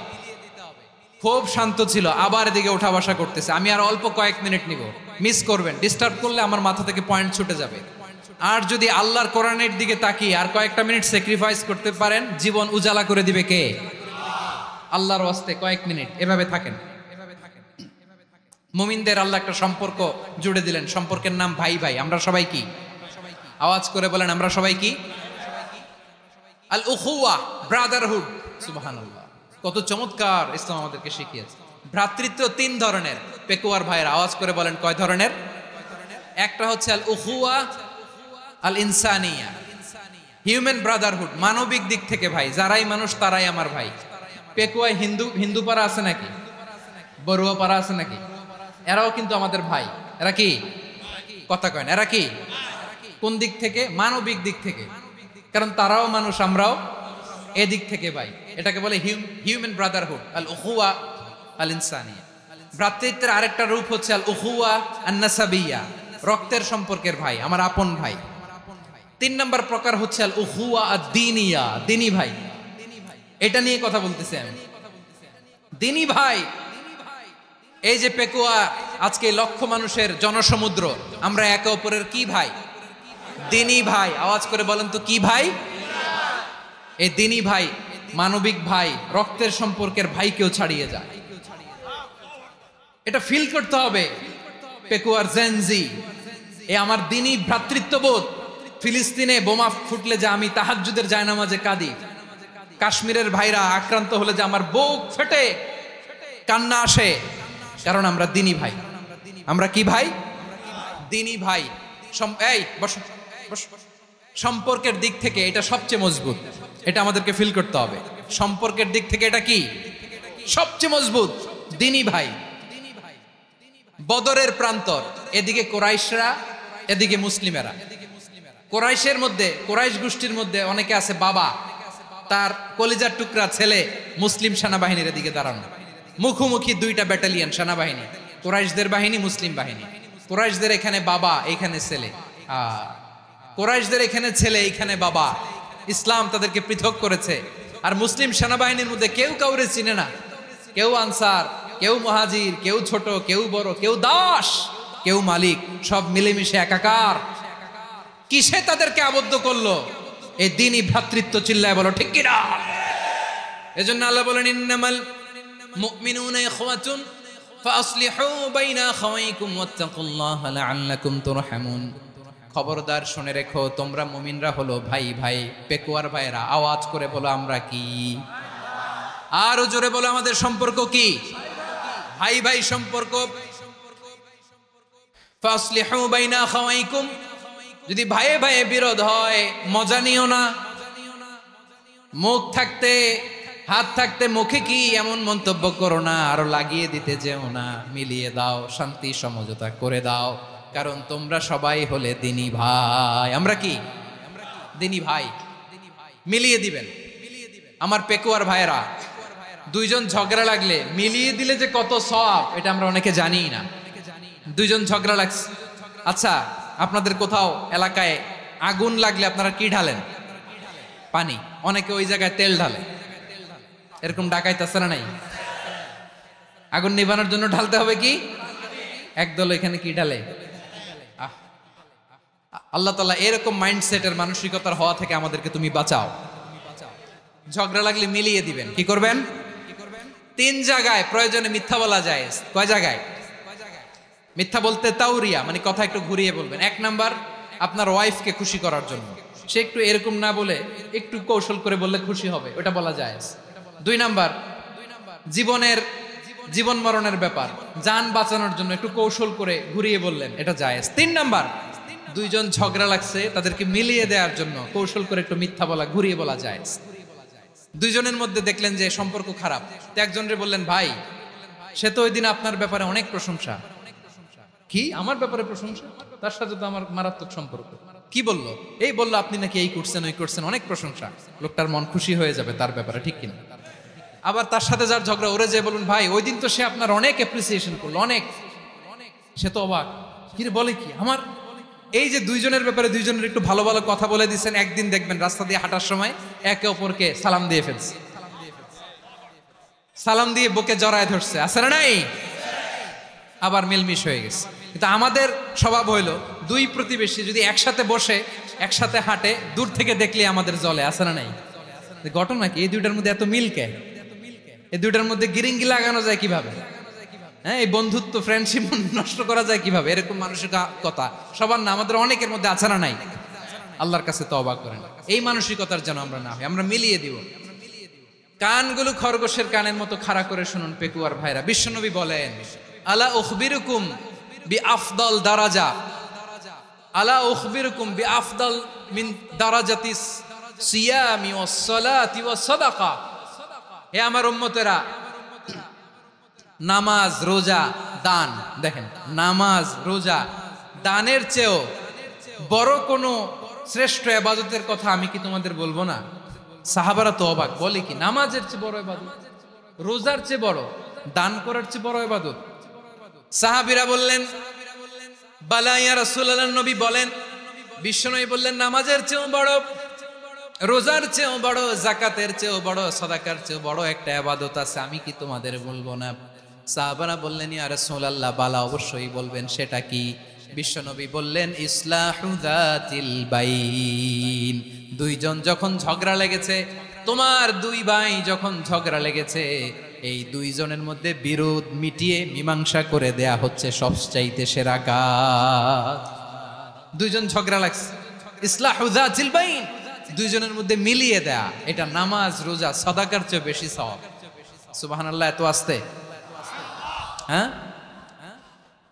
A: খুব শান্ত ছিল, আবার এদিকে ওঠা বসা করতেছে। আমি আর অল্প কয়েক মিনিট নিব, মিস করবেন। ডিস্টার্ব করলে আমার মাথা থেকে পয়েন্ট ছুটে যাবে। আর যদি আল্লাহর কোরআনের দিকে তাকিয়ে আর কয়েকটা মিনিট স্যাক্রিফাইস করতে পারেন, জীবন উজালা করে দিবে কে? আল্লাহর ওয়াস্তে কয়েক মিনিট এভাবে থাকেন। মুমিনদের আল্লাহ একটা সম্পর্ক জুড়ে দিলেন, সম্পর্কের নাম ভাই ভাই। আমরা সবাই কি? আওয়াজ করে বলেন, আমরা সবাই কি? আল উখুয়া, ব্রাদারহুড। সুবহানাল্লাহ, কত চমৎকার ইসলাম আমাদেরকে শিখিয়েছে। ভ্রাতৃত্ব তিন ধরনের। পেকুয়ার ভাইয়ের আওয়াজ করে বলেন, কয় ধরনের? একটা হচ্ছে আল উখুয়া আল ইনসানিয়া, হিউম্যান ব্রাদারহুড, মানবিক দিক থেকে ভাই, যারাই মানুষ তারাই আমার ভাই। পেকুয়ায় হিন্দু পাড়া আছে নাকি? বড়ুয়া পাড়া আছে নাকি? এরাও কিন্তু আমাদের ভাই। এরা কি? কথা কয় না, এরা কি? কোন দিক থেকে? মানবিক দিক থেকে, কারণ তারাও মানুষ, আমরাও এদিক থেকে ভাই। এটাকে বলে হিউম্যান ব্রাদারহুড, আল উখুয়া আল ইনসানিয়া। ভ্রাতৃত্বের আরেকটা রূপ হচ্ছে আল উখুয়া আন নাসাবিয়া, রক্তের সম্পর্কের ভাই, আমার আপন ভাই। তিন নম্বর প্রকার হচ্ছে আল উখুয়া আদ দীনিয়া, দিনী ভাই। এটা নিয়ে কথা বলতেছি আমি, দিনী ভাই। এই যে পেকুয়া, আজকে লক্ষ মানুষের জনসমুদ্র, আমরা একে অপরের কি ভাই? দিনী ভাই। আওয়াজ করে বলেন তো, কি ভাই? এই দিনী ভাই, মানবিক ভাই, রক্তের সম্পর্কের ভাইকেও ছাড়িয়ে যায়। এটা ফিল করতে হবে। পেকুয়ার জেনজি, এ আমার দিনী ভ্রাতৃত্ববোধ। ফিলিস্তিনে বোমা ফুটলে যে আমি তাহাজ্জুদের জায়নামাজে কাঁদি, কাশ্মীরের ভাইরা আক্রান্ত হলে যে আমার বুক ফেটে কান্না আসে, কারণ আমরা দিনী ভাই। আমরা কি ভাই? দিনী ভাই। এই বসো, সম্পর্কের দিক থেকে এটা সবচেয়ে মজবুত। এটা আমাদেরকে ফিল করতে হবে। সম্পর্কের দিক থেকে এটা কি? সবচেয়ে মজবুত, দিনী ভাই। বদরের প্রান্তর, এদিকে কোরাইশরা, এদিকে মুসলিমেরা। কোরাইশের মধ্যে, কোরাইশ গোষ্ঠীর মধ্যে অনেকে আছে বাবা, তার কলিজার টুকরা ছেলে মুসলিম সেনাবাহিনীর এদিকে দাঁড়ানো, মুখোমুখি দুইটা ব্যাটালিয়ন সেনাবাহিনী, কোরাইশদের বাহিনী, মুসলিম বাহিনী। কোরাইশদের এখানে বাবা, এখানে ছেলে। কোরাইশদের এখানে ছেলে, এখানে বাবা। ইসলাম তাদেরকে পৃথক করেছে। আর মুসলিম সেনাবাহিনীর মধ্যে কেউ কাউরে চিনে না, কেউ আনসার, কেউ মুহাজির, কেউ ছোট, কেউ বড়, কেউ দাস, কেউ মালিক, সব মিলেমিশে একাকার। কিসে তাদেরকে আবদ্ধ করলো? এই দিনই ভ্রাতৃত্ব। চিল্লায় বলো ঠিক কিনা? এজন্য আল্লাহ বলেন, ইন্নামাল মুমিনুনা ইখওয়াতুন ফাসলিহু বাইনা আখাওয়াইকুম ওয়াত্তাকুল্লাহা লাআল্লাকুম তুরহামুন। খবরদার শুনে রেখো, তোমরা মুমিনরা হলো ভাই ভাই। পেকুয়ার ভাইরা আওয়াজ করে বলো, আমরা কি? আরো জোরে বলো, আমাদের সম্পর্ক কি? ভাই ভাই সম্পর্ক। ফাসলিহু বাইনা আখাওয়াইকুম, যদি ভাইয়ে ভাইয়ে বিরোধ হয় মজা নিও না। মুখ থাকতে হাত থাকতে মুখে কি এমন মন্তব্য করো না, আরো লাগিয়ে দিতে যেও না। মিলিয়ে দাও, শান্তি সমঝোতা করে দাও, কারণ তোমরা সবাই হলে দিনী ভাই। আমরা কি? দিনী ভাই। মিলিয়ে দিবেন। আমার পেকুয়ার ভাইয়েরা, দুইজন ঝগড়া লাগলে মিলিয়ে দিলে যে কত সওয়াব, এটা আমরা অনেকে জানি না। দুইজন ঝগড়া লাগছে, আচ্ছা আপনাদের কোথাও এলাকায় আগুন লাগলে আপনারা কি ঢালেন? পানি। অনেকে ওই জায়গায় তেল ঢালে। এরকম ডাকাইতে আছে না নাই? আগুন নিভানোর জন্য ঢালতে হবে কি? একদল এখানে কি ঢালে? আল্লাহ তাআলা এরকম মাইন্ডসেটের মানসিকতার হওয়া থেকে আমাদেরকে তুমি বাঁচাও। ঝগড়া লাগলে মিলিয়ে দিবেন। কি করবেন? তিন জায়গায় প্রয়োজনে মিথ্যা বলা যায়। কয় জায়গায় মিথ্যা বলতে? তাউরিয়া, মানে কথা একটু ঘুরিয়ে বলবেন। এক নাম্বার, আপনার ওয়াইফকে খুশি করার জন্য, সে একটু এরকম না বলে একটু কৌশল করে বললে খুশি হবে, ওটা বলা যায়। দুই নাম্বার, জীবন মরণের ব্যাপার, জান বাঁচানোর জন্য একটু কৌশল করে ঘুরিয়ে বললেন, এটা জায়েজ। তিন নাম্বার, দুইজন ঝগড়া লাগছে তাদেরকে মিলিয়ে দেওয়ার জন্য কৌশল করে একটু মিথ্যা বলা, ঘুরিয়ে বলা যায়। দুইজনের মধ্যে দেখলেন যে সম্পর্ক খারাপ, তো একজনরে বললেন, ভাই সে তো ওই দিন আপনার ব্যাপারে অনেক প্রশংসা। কি আমার ব্যাপারে প্রশংসা? তার সাথে তো আমার মারাত্মক সম্পর্ক। কি বললো? এই বললো আপনি নাকি এই করছেন ওই করছেন, অনেক প্রশংসা। লোকটার মন খুশি হয়ে যাবে তার ব্যাপারে, ঠিক কিনা? আবার তার সাথে যার ঝগড়া, ওরে যে বলুন, ভাই ওই দিন তো সে আপনার অনেক অ্যাপ্রিসিয়েশন করলো, অনেক। সে তো অবাক, কি রে বলে কি আমার? এই যে দুইজনের ব্যাপারে দুইজনের একটু ভালো ভালো কথা বলে দিচ্ছেন, একদিন দেখবেন রাস্তা দিয়ে হাঁটার সময় একে অপরকে সালাম দিয়ে ফেলছে, সালাম দিয়ে বুকে জড়ায় ধরছে, আছে না নাই? আবার মিলমিশ হয়ে গেছে। কিন্তু আমাদের স্বভাব হইলো, দুই প্রতিবেশী যদি একসাথে বসে একসাথে হাঁটে, দূর থেকে দেখলে আমাদের জলে, আছে না নাই? ঘটনা কি? এই দুইটার মধ্যে এত মিল কে? এই দুইটার মধ্যে গিরিঙ্গি লাগানো যায় কিভাবে? হ্যাঁ, এই বন্ধুত্ব ফ্রেন্ডশিপ নষ্ট করা যায় কিভাবে? এরকম মানসিকতা সবার না, আমাদের অনেকের মধ্যে আছে না নাই? আল্লাহর কাছে তওবা করেন, এই মানসিকতার যেন আমরা না হই, আমরা মিলিয়ে দিব। কানগুলো খরগোশের কানের মতো খাড়া করে শুনুন পেকুয়ার ভাইরা। বিশ্বনবী বলেন, আলা উখবিরুকুম বিআফদাল দারাজা, আলা উখবিরুকুম বিআফদাল মিন দারাজাতিস সিয়ামি ওয়াস সালাতি ওয়াস সাদাকা। হে আমার উম্মতেরা, নামাজ, রোজা, দান, দেখেন নামাজ, রোজা, দানের চেয়েও বড় কোনো শ্রেষ্ঠ ইবাদতের কথা আমি কি তোমাদের বলবো না? সাহাবারা তো অবাক, বলে কি নামাজের চেয়ে বড় ইবাদত, রোজার চেয়ে বড়, দান করার চেয়ে বড় ইবাদত? সাহাবীরা বললেন, বালা ইয়া রাসূলুল্লাহ, নবী বলেন, বিশ্বনবী বললেন, নামাজের চেয়েও বড়, রোজার চেয়েও বড়, যাকাতের চেয়েও বড়, সাদাকার চেয়েও বড় একটা ইবাদত আছে, আমি কি তোমাদের বলবো না? সাহাবারা বললেন, ইয়া রাসূলুল্লাহ, বালা, অবশ্যই বলবেন, সেটা কি? বিশ্বনবী বললেন, ইসলাহু যাতিল বাইন। দুইজন যখন ঝগড়া লেগেছে, তোমার দুই ভাই যখন ঝগড়া লেগেছে, এই দুইজনের মধ্যে বিরোধ মিটিয়ে মীমাংসা করে দেয়া হচ্ছে সবচাইতে সেরা কাজ। দুইজন ঝগড়া লাগছে, ইসলাহু যাতিল বাইন, দুইজনের মধ্যে মিলিয়ে দেয়া, এটা নামাজ, রোজা, সাদাকার চেয়ে বেশি সওয়াব। সুবহানাল্লাহ, এত আস্তে, হ্যাঁ?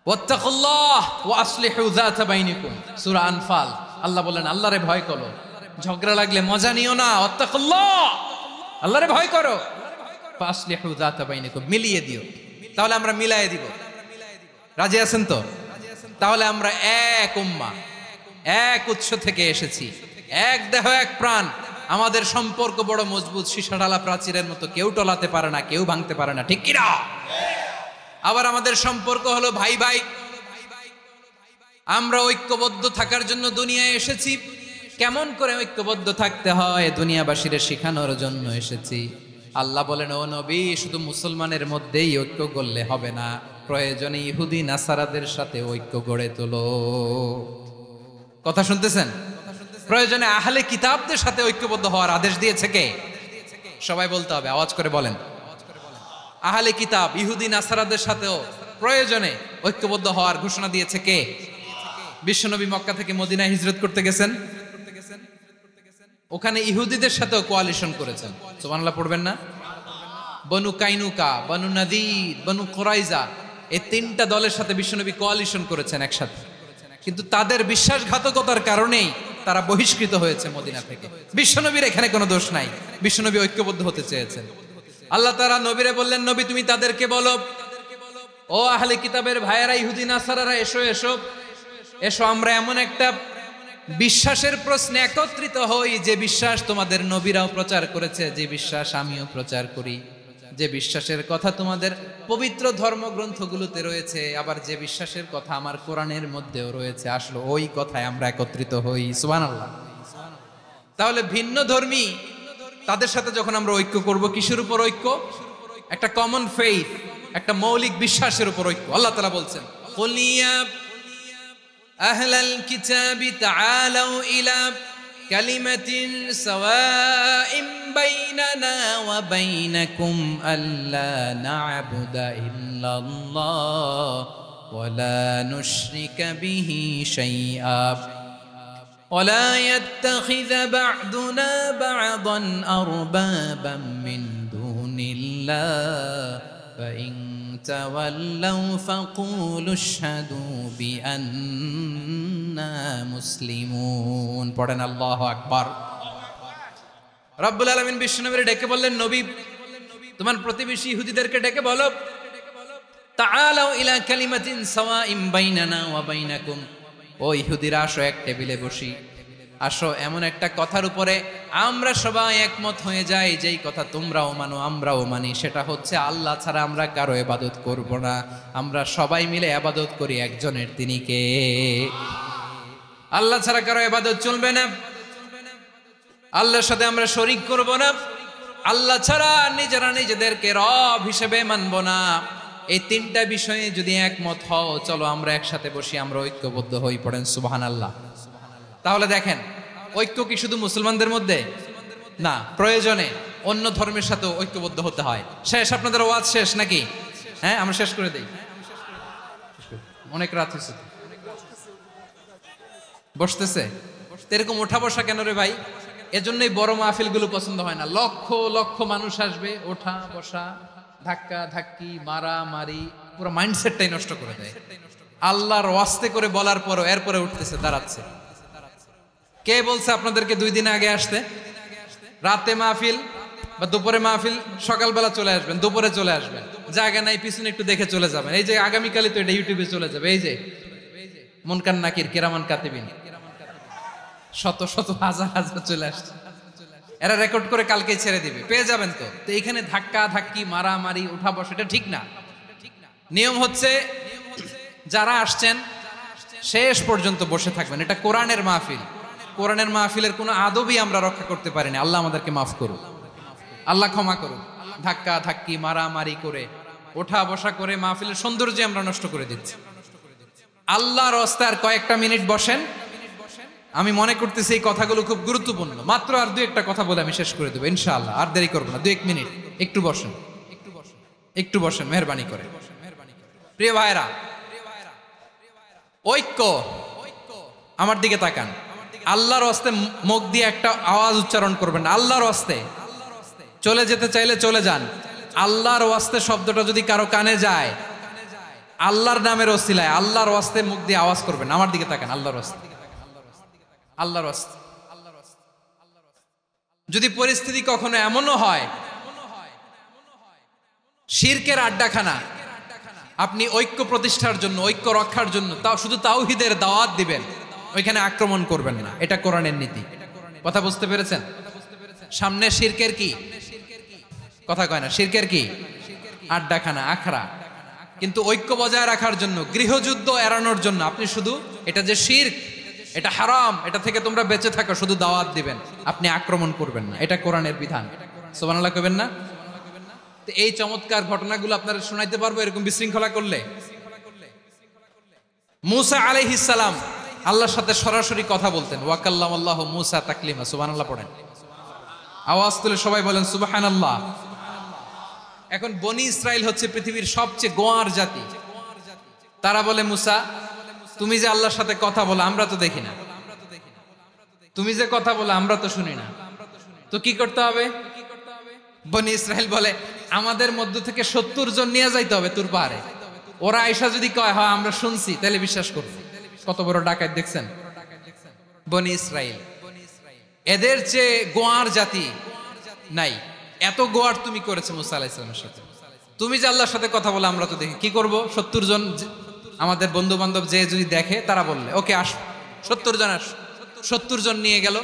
A: ওয়াত্তাকুল্লাহ ওয়া আসলিহু যাতা বাইনিকুম, সূরা আনফাল। আল্লাহ বলেন, আল্লাহরে ভয় করো, ঝগড়া লাগলে মজা নিও না, ওয়াত্তাকুল্লাহ, আল্লাহরে ভয় করো, ফাসলিহু যাতা বাইনিকুম, মিলিয়ে দিও। তাহলে আমরা মিলায়ে দিব, রাজি আছেন তো? তাহলে আমরা এক উম্মাহ, এক উৎস থেকে এসেছি, এক দেহ এক প্রাণ, আমাদের সম্পর্ক বড় মজবুত, সীসাঢালা প্রাচীরের মতো, কেউ টলাতে পারে না, কেউ ভাঙতে পারে না, ঠিক কিনা? আবার আমাদের সম্পর্ক হলো ভাই ভাই, আমরা ঐক্যবদ্ধ থাকার জন্য দুনিয়ায় এসেছি। কেমন করে ঐক্যবদ্ধ থাকতে হয় দুনিয়াবাসীর শেখানোর জন্য এসেছি। আল্লাহ বলেন, ও নবী, শুধু মুসলমানের মধ্যেই ঐক্য করলে হবে না, প্রয়োজনে ইহুদি নাসারাদের সাথে ঐক্য গড়ে তোলো। কথা শুনতেছেন? প্রয়োজনে আহলে কিতাবদের সাথে ঐক্যবদ্ধ হওয়ার আদেশ দিয়েছে কে? সবাই বলতে হবে, আওয়াজ করে বলেন। আহলে কিতাব, ইহুদি নাসারাদের সাথেও প্রয়োজনে ঐক্যবদ্ধ হওয়ার ঘোষণা দিয়েছে কে? বিশ্বনবী মক্কা থেকে মদিনায় হিজরত করতে গেছেন, ওখানে ইহুদিদের সাথেও কোয়ালিশন করেছেন। সুবহানাল্লাহ পড়বেন না? বনু কাইনুকা, বনু নাদির, বনু কুরাইজা, এই তিনটা দলের সাথে বিশ্বনবী কোয়ালিশন করেছেন একসাথে। কিন্তু তাদের বিশ্বাসঘাতকতার কারণেই তারা বহিষ্কৃত হয়েছে মদিনা থেকে। বিশ্বনবীর এখানে কোনো দোষ নাই, বিশ্বনবী ঐক্যবদ্ধ হতে চেয়েছেন। আল্লাহ তাআলা নবীরে বললেন, নবী তুমি তাদেরকে বলো, ও আহলে কিতাবের ভাইয়েরা, ইহুদি নাসারারা, এসো এসো এসো, আমরা এমন একটা বিশ্বাসের প্রশ্নে একত্রিত হই, যে বিশ্বাস তোমাদের নবীরাও প্রচার করেছে, যে বিশ্বাস আমিও প্রচার করি, যে বিশ্বাসের কথা তোমাদের পবিত্র ধর্মগ্রন্থগুলোতে রয়েছে, আবার যে বিশ্বাসের কথা আমার কোরআনের মধ্যেও রয়েছে, আসলে ওই কথায় আমরা একত্রিত হই। সুবহানাল্লাহ। তাহলে ভিন্ন ধর্মী তাদের সাথে যখন আমরা ঐক্য করব, কিসের উপর ঐক্য? একটা কমন ফেইথ, একটা মৌলিক বিশ্বাসের উপর ঐক্য। আল্লাহ তাআলা বলছেন, কুল ইয়া আহলাল কিতাবি তাআলাউ ইলা
B: কালিমাতিন সাওয়াইম বাইনানা ওয়া বাইনাকুম আল্লা না'বুদা ইল্লাল্লাহ ওয়া লা নুশরিকা বিহি শাইআ ওয়া লা ইয়াত্তাখিযা বা'দুনা বা'দান আরবাবাম মিন দুনিল্লাহ ফাইন তাওয়াল্লাউ ফাকুলু আশহাদু বিআন্না মুসলিমুন। পড়েন আল্লাহু আকবার। রব্বুল আলামিন বিশ্বনবীর ডেকে বললেন, নবী তোমার প্রতিবেশী ইহুদিদেরকে ডেকে বলো, তাআলাউ ইলা কালিমাতিন সাওয়াইম বাইনানা ওয়া বাইনাকুম, ও ইহুদিরা আসো এক টেবিলে বসি, আসো এমন একটা কথার উপরে আমরা সবাই একমত হয়ে যাই, যেই কথা তোমরাও মানো আমরাও মানি, সেটা হচ্ছে আল্লাহ ছাড়া আমরা কারো ইবাদত করব না, আমরা সবাই মিলে ইবাদত করি একজনের, তিনি কে? আল্লাহ ছাড়া কারো ইবাদত চলবে না, আল্লাহর সাথে আমরা শরীক করব না, আল্লাহ ছাড়া নিজেরা নিজেদেরকে রব হিসেবে মানব না। এই তিনটা বিষয়ে যদি একমত হও, চলো আমরা একসাথে বসি, আমরা ঐক্যবদ্ধ হই। পড়েন সুবহানাল্লাহ। তাহলে দেখেন, ঐক্য কি শুধু মুসলমানদের মধ্যে না, প্রয়োজনে অন্য ধর্মের সাথেও ঐক্যবদ্ধ হতে হয়। শেষ, আপনাদের ওয়াজ শেষ নাকি? হ্যাঁ, আমরা শেষ করে দেই, অনেক রাত হয়েছে। বসতেছে এরকম ওঠা বসা কেন রে ভাই? এজন্যই বড় মাহফিল গুলো পছন্দ হয় না। লক্ষ লক্ষ মানুষ আসবে, ওঠা বসা, ধাক্কা ধাক্কি, মারা মারি, পুরো মাইন্ডসেটটাই নষ্ট করে দেয়। আল্লাহর ওয়াস্তে করে বলার পরও এরপরে উঠতেছে, দাঁড়াচ্ছে। কে বলছে আপনাদেরকে 2 দিন আগে আসতে? রাতে মাহফিল বা দুপুরে মাহফিল, সকালবেলা চলে আসবেন, দুপুরে চলে আসবেন, জায়গা নাই পিছনে একটু দেখে চলে যাবেন। এই যে আগামীকালই তো এটা ইউটিউবে চলে যাবে, এই যে মুনকার নাকির কিরামান কাতিবিন, শত শত হাজার হাজার চলে আসছে, এরা রেকর্ড করে কালকেই ছেড়ে দিবে, পেয়ে যাবেন। তো এইখানে ধাক্কা ধাক্কি, মারামারি, উঠা বসা, এটা ঠিক না। নিয়ম হচ্ছে যারা আসছেন শেষ পর্যন্ত বসে থাকবেন। এটা কোরআনের মাহফিল, কোরআনের মাহফিলের কোনো আদবই আমরা রক্ষা করতে পারিনি। আল্লাহ আমাদেরকে মাফ করুন, আল্লাহ ক্ষমা করুন। ধাক্কা ধাক্কি, মারামারি করে, ওঠা বসা করে মাহফিলের সৌন্দর্য আমরা নষ্ট করে দিচ্ছি। আল্লাহর রাস্তায় আর কয়েকটা মিনিট বসেন। আমি মনে করতেছি এই কথাগুলো খুব গুরুত্বপূর্ণ। মাত্র আর 2-1টা কথা বলে আমি শেষ করে দেবো ইনশাআল্লাহ, আর দেরি করবো না। 2-1 মিনিট একটু বসেন, একটু বসেন মেহরবানি করে। প্রিয় ভাইরা, ঐক্য, আমার দিকে তাকান। আল্লাহর রাস্তায় মুখ দিয়ে একটা আওয়াজ উচ্চারণ করবেন, আল্লাহর রাস্তায়। চলে যেতে চাইলে চলে যান। আল্লাহর ওয়াস্তে শব্দটা যদি কারো কানে যায়, আল্লাহর নামের ওসিলায় আল্লাহর ওয়াস্তে মুখ দিয়ে আওয়াজ করবেন। আমার দিকে তাকান, আল্লাহর ওয়াস্তে, আল্লাহর ওয়াস্তে। যদি পরিস্থিতি কখনো এমনও হয় শিরকের আড্ডাখানা, আপনি ঐক্য প্রতিষ্ঠার জন্য, ঐক্য রক্ষার জন্য তাও শুধু তাওহীদের দাওয়াত দিবেন, ওইখানে আক্রমণ করবেন না। এটা কোরআনের নীতি। কথা বুঝতে পেরেছেন? সামনে শিরকের কি কথা কয় না, শিরকের কি আড্ডাখানা, আখড়া। কিন্তু ঐক্য বজায় রাখার জন্য, গৃহযুদ্ধ এড়ানোর জন্য আপনি শুধু এটা যে শিরক, এটা হারাম, এটা থেকে তোমরা বেঁচে থাকো, শুধু দাওয়াত দিবেন, আপনি আক্রমণ করবেন না। এটা কোরআনের বিধান। সুবহানাল্লাহ কইবেন না? তো এই চমৎকার ঘটনাগুলো আপনারা শোনাইতে পারবো এরকম বিশৃঙ্খলা করলে। মুসা আলাইহিস সালাম আল্লাহর সাথে সরাসরি কথা বলতেন। ওয়াকাল্লামাল্লাহু মুসা তাকলিমা। সুবহানাল্লাহ পড়েন, আওয়াজ তুলে সবাই বলেন সুবহানাল্লাহ। এখন বনি ইসরাইল হচ্ছে পৃথিবীর সবচেয়ে গোয়ার জাতি। তারা বলে, মুসা তুমি যে আল্লাহর সাথে কথা বলো আমরা তো দেখি না, তুমি যে কথা বলো আমরা তো শুনি না, তো কি করতে হবে? বনি ইসরাইল বলে, আমাদের মধ্য থেকে 70 জন নিয়ে যাইতে হবে তুর পাহাড়ে। ওরা আয়েশা যদি কয় হয় আমরা শুনছি, তাহলে বিশ্বাস করব। কত বড় ডাকাত দেখছেন বনি ইসরাইল। এদের যে গোয়ার জাতি নাই, এত গোয়ার তুমি করেছে মুসা আলাইহিস সালামের সাথে। তুমি যে আল্লাহর সাথে কথা বলে আমরা তো দেখি, কি করব? 70 জন আমাদের বন্ধু বান্ধব যে যদি দেখে, তারা বললে ওকে আস, 70 জন আস। 70 জন নিয়ে গেল।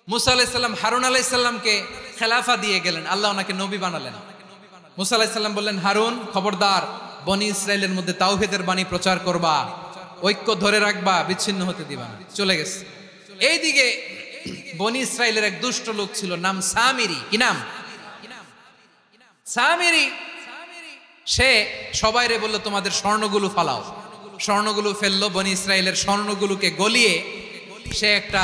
B: মুসা আলাইহিস সালাম হারুন আলাইহিস সালামকে খেলাফা দিয়ে গেলেন, আল্লাহ ওনাকে নবী বানালেন। মুসা আলাইহিস সালাম বললেন, হারুন খবরদার, বনি ইসরাইলের মধ্যে তাওহীদের বাণী প্রচার করবা, ঐক্য ধরে রাখবা, বিচ্ছিন্ন হতে দিবা না। চলে গেছে। এইদিকে বনি ইসরাইলের এক দুষ্ট লোক ছিল, নাম সামিরি। কি নাম? সামিরি। সে সবাইরে বলল, তোমাদের স্বর্ণগুলো ফালাও। স্বর্ণগুলো ফেললো, বনি ইসরাইলের স্বর্ণগুলোকে গলিয়ে
A: সে একটা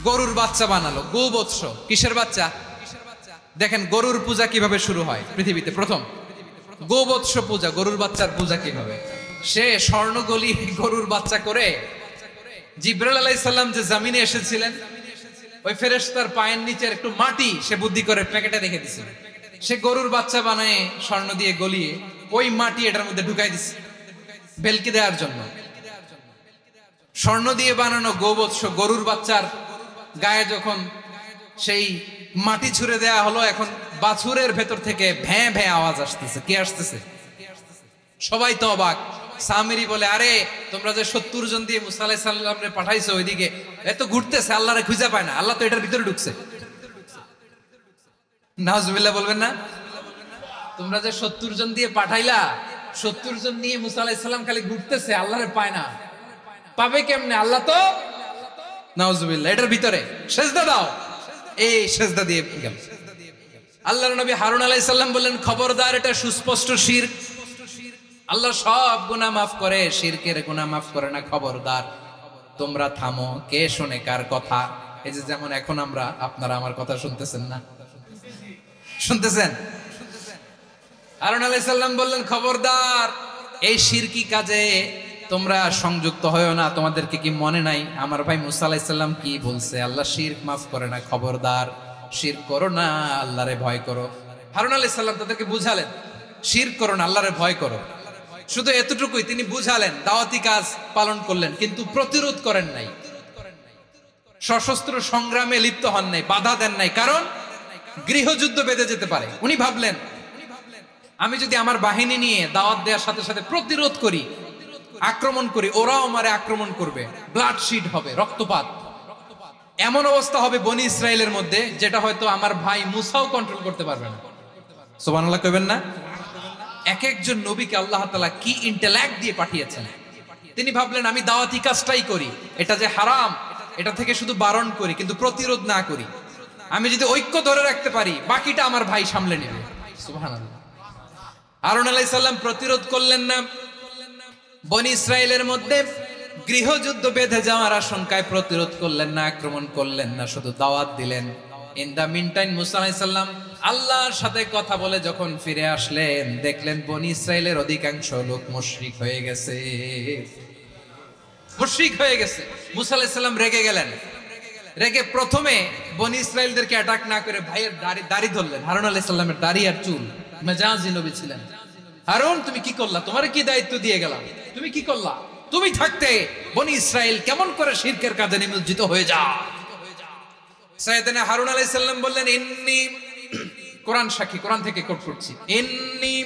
A: গরুর বাচ্চা বানালো, গোবৎস। কিসের বাচ্চা? দেখেন গরুর পূজা কিভাবে শুরু হয় পৃথিবীতে প্রথম, গোবৎস পূজা, গরুর বাচ্চার পূজা কিভাবে। সে স্বর্ণ গলি গরুর বাচ্চা করে জিবরাইল আলাইহিস সালাম যে জমিনে এসেছিলেন, ওই ফেরেশতার পায়ের নিচের একটু মাটি সে বুদ্ধি করে প্যাকেটে রেখে দিছিল। সে গরুর বাচ্চা বানায় স্বর্ণ দিয়ে গলিয়ে ওই মাটি এটার মধ্যে ঢুকাই দিছে ভেলকি দেওয়ার জন্য। স্বর্ণ দিয়ে বানানো গোবৎস গরুর বাচ্চার গায়ে যখন সেই মাটি ছুঁড়ে দেয়া হলো, এখন বাছুরের ভেতর থেকে ভ্যাঁ ভ্যাঁ আওয়াজ আসতেছে। কি আসতেছে? সবাই তো অবাক। সামিরি বলে, আরে তোমরা যে 70 জন দিয়ে মুসা আলাইহিস সালামরে পাঠাইছো ওইদিকে, এত ঘুরতেছে, আল্লাহরে খুঁজে পায় না, আল্লাহ তো এটার ভিতরে ঢুকছে। নাউজুবিল্লাহ বলবেন না? তোমরা যে 70 জন দিয়ে পাঠাইলা, 70 জন নিয়ে মুসা আলাইহিস সালাম খালি ঘুরতেছে, আল্লাহরে পায় না। পাবে কেমনে? আল্লাহ তো, নাউজুবিল্লাহ, এটার ভিতরে সেজদা দাও। এই সেজদা দিয়ে গেল। আল্লাহর নবী হারুন আলাইহিস সালাম বললেন, খবরদার, এটা সুস্পষ্ট শিরক। আল্লাহ সব গুনাহ মাফ করে, শিরকের গুনাহ মাফ করে না, খবরদার তোমরা থামো। কে শোনে কার কথা? এই যে যেমন এখন আমরা, আপনারা আমার কথা শুনতেছেন না? শুনতেছেন? হারুন আলাইহিস সালাম বললেন, খবরদার, এই শিরকি কাজে তোমরা সংযুক্ত হয়ো না। তোমাদেরকে কি মনে নাই আমার ভাই মুসা আলাইহিস সালাম কি বলছে? আল্লাহ শিরক মাফ করে না, খবরদার শিরক করো না, আল্লাহরে ভয় করো। হারুন আলাইহিস সালাম তাদেরকে বুঝালেন, শিরক করো না, আল্লাহরে ভয় করো। শুধু এতটুকুই তিনি বুঝালেন, দাওয়াতি কাজ পালন করলেন, কিন্তু প্রতিরোধ করেন নাই, সশস্ত্র সংগ্রামে লিপ্ত হন নাই, বাধা দেন নাই, কারণ গৃহযুদ্ধ বেঁধে যেতে পারে। উনি ভাবলেন, আমি যদি আমার বাহিনী নিয়ে দাওয়াত দেওয়ার সাথে সাথে প্রতিরোধ করি, আক্রমণ করি, ওরাও আমারে আক্রমণ করবে, ব্লাডশিড হবে, রক্তপাত, এমন অবস্থা হবে বনি ইসরায়েলের মধ্যে যেটা হয়তো আমার ভাই মুসাও কন্ট্রোল করতে পারবে না। সুবহানাল্লাহ কইবেন না? এক একজন নবীকে আল্লাহ তাআলা কি ইন্টেলেক্ট দিয়ে পাঠিয়েছেন। তিনি ভাবলেন, আমি দাওয়াতি কাজটাই করি, এটা যে হারাম এটা থেকে শুধু বারণ করি, কিন্তু প্রতিরোধ না করি। আমি যদি ঐক্য ধরে রাখতে পারি, বাকিটা আমার ভাই সামলে নেবে। সুবহানাল্লাহ। হারুন আলাইহিস সালাম প্রতিরোধ করলেন না, বনি ইসরায়েলের মধ্যে গৃহযুদ্ধ বেঁধে যাওয়ার আশঙ্কায় প্রতিরোধ করলেন না, আক্রমণ করলেন না, শুধু দাওয়াত দিলেন। ইন দা মিন টাইম মুসা আলাইহিস সালাম আল্লাহর সাথে কথা বলে যখন ফিরে আসলেন, দেখলেন বনি ইসরায়েলের অধিকাংশ লোক মুশরিক হয়ে গেছে, মুশরিক হয়ে গেছে। মুসা আলাইহিস সালাম রেগে গেলেন। রেগে প্রথমে বনি ইসরায়েলদেরকে অ্যাটাক না করে ভাইয়ের দাড়ি ধরলেন। হারুন আলাইহিস সালামের দাড়ি আর চুল, মেজাজি নবী ছিলেন। হারুন, তুমি কি করলা? তোমার কি দায়িত্ব দিয়ে গেলাম, তুমি কি করলা? তুমি থাকতে বনি ইসরায়েল কেমন করে শিরকের কাজে নিমজ্জিত হয়ে যায়? সাইয়েদনা হারুন আলাইহিস সালাম বললেন, ইন্নী, কোরআন সাক্ষী, কোরআন থেকে কোট করছি, ইন্নী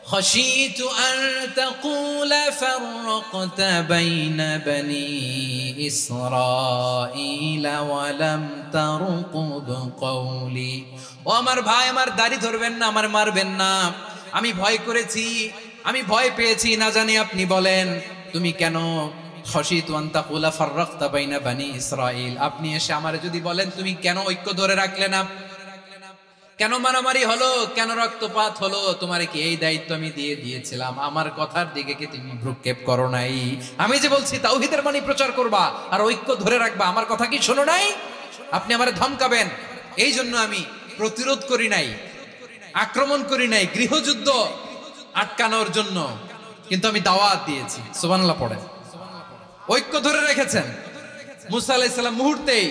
A: খাশিতু আন তাকুলা ফাররাকতা বাইনা বনি ইসরাঈল ওয়া লাম তারকুব কওলি। ও আমার ভাই, আমার দাড়ি ধরবেন না, আমার মারবেন না। আমি ভয় করেছি, আমি ভয় পেয়েছি, না জানি আপনি বলেন তুমি কেন খাশিতু আন তাকুলা ফাররাকতা বাইনা বনি ইসরাঈল, আপনি এসে আমারে যদি বলেন তুমি কেন ঐক্য ধরে রাখলে না, কেন মারামারি হলো, কেন রক্তপাত হলো, তোমারে কি এই দায়িত্ব আমি দিয়ে দিয়েছিলাম? আমার কথার দিকে কি তুমি ভ্রুক্ষেপ করো নাই? আমি যে বলছি তাওহীদের বাণী প্রচার করবা আর ঐক্য ধরে রাখবা, আমার কথা কি শোনো নাই? আপনি আমারে ধমকাবেন, এই জন্য আমি প্রতিরোধ করি নাই, আক্রমণ করি নাই, গৃহযুদ্ধ আটকানোর জন্য, কিন্তু আমি দাওয়াত দিয়েছি। সুবহানাল্লাহ পড়েন। ঐক্য ধরে রেখেছেন। মুসা আলাইহিস সালাম মুহূর্তেই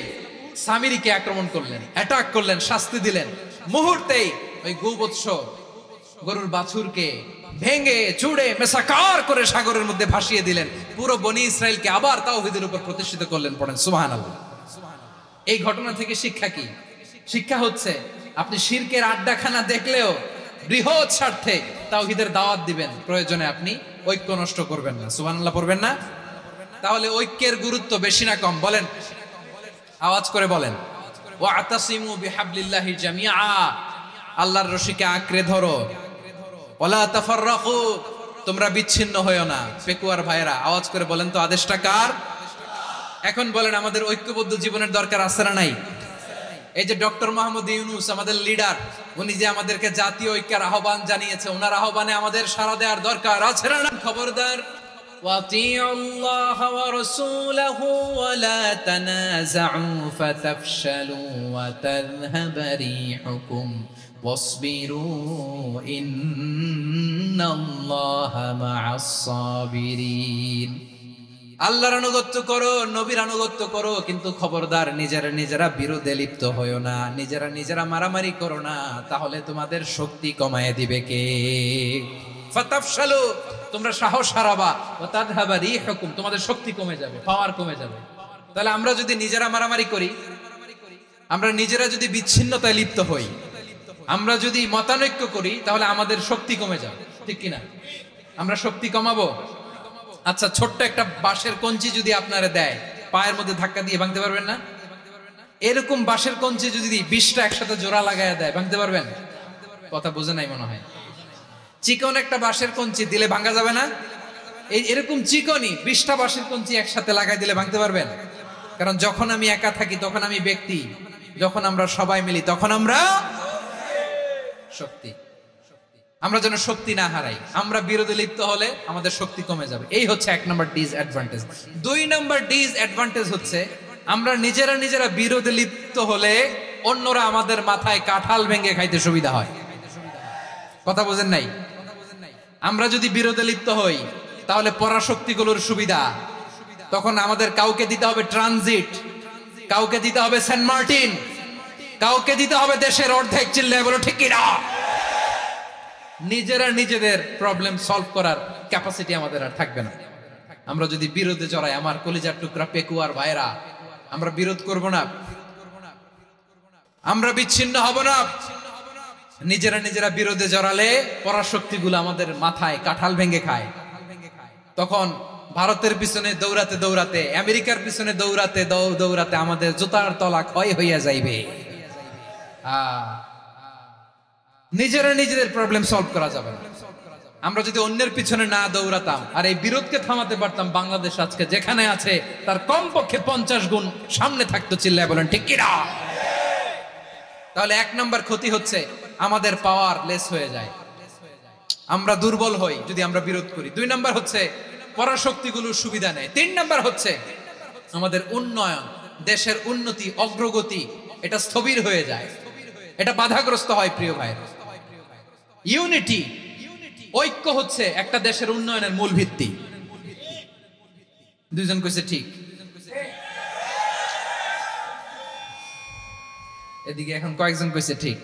A: সামিরীকে আক্রমণ করলেন, অ্যাটাক করলেন, শাস্তি দিলেন। মুহূর্তেই ওই গোবৎস গরুর বাছুরকে ভেঙে চুড়ে মেসাকার করে সাগরের মধ্যে ভাসিয়ে দিলেন। পুরো বনি ইসরায়েলকে আবার তাওহীদের উপর প্রতিষ্ঠিত করলেন। পড়েন সুবহানাল্লাহ। এই ঘটনা থেকে শিক্ষা কি? শিক্ষা হচ্ছে, আপনি শিরকের আড্ডাখানা দেখলেও বৃহৎ স্বার্থে তাওহীদের দাওয়াত দিবেন, প্রয়োজনে আপনি ঐক্য নষ্ট করবেন না। সুবহানাল্লাহ পড়বেন না? তাহলে ঐক্যের গুরুত্ব বেশি না কম? বলেন, আওয়াজ করে বলেন। ওয়াতাসিমু বিহাবলিল্লাহি জামিআ, আল্লাহর রশিকে আঁকড়ে ধরো। ওয়ালা তাফাররাকু, তোমরা বিচ্ছিন্ন হয়ো না। পেকুয়ার ভাইরা আওয়াজ করে বলেন তো, আদেশটা কার? এখন বলেন, আমাদের ঐক্যবদ্ধ জীবনের দরকার আছে না নাই? এই যে ডক্টর মোহাম্মদ ইউনূস আমাদের লিডার, উনি যে আমাদেরকে জাতীয় ঐক্যের আহ্বান জানিয়েছে, ওনার আহ্বানে আমাদের সাড়া দেওয়ার দরকার আছে না? খবরদার,
B: وَأَطِيعُوا اللَّهَ وَرَسُولَهُ وَلَا تَنَازَعُوا فَتَفْشَلُوا وَتَذْهَبَ رِيحُكُمْ وَاصْبِرُوا إِنَّ اللَّهَ مَعَ الصَّابِرِينَ। আল্লাহর আনুগত্য করো, নবীর আনুগত্য করো, কিন্তু খবরদার নিজেরা বিরোধে লিপ্ত হয়ো না, নিজেরা মারামারি করো না, তাহলে তোমাদের শক্তি কমায় দিবে কে? ফাতাফশালু, তোমরা সাহস হারাবা, ওয়া তাযহাবা রিহুকুম, তোমাদের শক্তি কমে যাবে, পাওয়ার কমে যাবে। তাহলে আমরা যদি নিজেরা মারামারি করি, আমরা নিজেরা যদি বিচ্ছিন্নতায় লিপ্ত হই, আমরা যদি মতানৈক্য করি, তাহলে আমাদের শক্তি কমে যাবে, ঠিক কিনা? আমরা শক্তি কমাবো। আচ্ছা, ছোট্ট একটা বাঁশের কঞ্চি যদি আপনারা দেয়, পায়ের মধ্যে ধাক্কা দিয়ে ভাঙতে পারবেন না? এরকম বাঁশের কঞ্চি যদি 20টা একসাথে জোড়া লাগায় দেয়, ভাঙতে পারবেন? কথা বোঝে নাই মনে হয়। চিকন একটা বাঁশের কঞ্চি দিলে ভাঙা যাবে না? এরকম চিকনই 20টা বাঁশের কঞ্চি একসাথে লাগাই দিলে ভাঙতে পারবেন? কারণ যখন আমি একা থাকি তখন আমি ব্যক্তি, যখন আমরা সবাই মিলি তখন আমরা শক্তি। আমরা যেন শক্তি না হারাই। আমরা বিরোধে লিপ্ত হলে আমাদের শক্তি কমে যাবে। এই হচ্ছে 1 নম্বর ডিসঅ্যাডভান্টেজ। 2 নম্বর ডিসঅ্যাডভান্টেজ হচ্ছে আমরা নিজেরা বিরোধে লিপ্ত হলে অন্যরা আমাদের মাথায় কাঁঠাল ভেঙে খাইতে সুবিধা হয়। কথা বোঝেন নাই? আমরা যদি বিরোধে লিপ্ত হই তাহলে পরাশক্তিগুলোর সুবিধা, তখন আমাদের কাউকে দিতে হবে ট্রানজিট, কাউকে দিতে হবে সেন্ট মার্টিন, কাউকে দিতে হবে দেশের অর্ধেক। চিল্লায় বলো ঠিক কিনা? নিজেরা নিজেদের প্রবলেম সলভ করার ক্যাপাসিটি আমাদের আর থাকবে না। আমরা যদি বিরোধে জড়াই, আমার কলিজার টুকরা পেকুয়ার ভাইরা, আমরা বিরোধ করব না, আমরা বিচ্ছিন্ন হব না। নিজেরা বিরোধে জড়ালে পরাশক্তিগুলো আমাদের মাথায় কাঁঠাল ভেঙে খায়। তখন ভারতের পিছনে দৌড়াতে, আমেরিকার পিছনে দৌড়াতে আমাদের জুতার তলা ক্ষয় হইয়া যাইবে। নিজেদের প্রবলেম সলভ করা যাবে না। আমরা যদি অন্যের পিছনে না দৌড়াতাম আর এই বিরোধকে থামাতে পারতাম, বাংলাদেশ আজকে যেখানে আছে তার কমপক্ষে 50 গুণ সামনে থাকতো। চিল্লায় বলেন ঠিক কিনা? তাহলে 1 নম্বর ক্ষতি হচ্ছে আমাদের পাওয়ার লেস হয়ে যায়, আমরা দুর্বল হই যদি আমরা বিরোধ করি। 2 নম্বর হচ্ছে পরাশক্তিগুলোর সুবিধা নেয়। 3 নম্বর হচ্ছে আমাদের উন্নয়ন, দেশের উন্নতি, অগ্রগতি, এটা স্থবির হয়ে যায়, এটা বাধাগ্রস্ত হয়। প্রিয় ভাই, ইউনিটি, ঐক্য হচ্ছে একটা দেশের উন্নয়নের মূল ভিত্তি। 2 জন কইছে ঠিক। এদিকে এখন কয়েকজন কইছে ঠিক।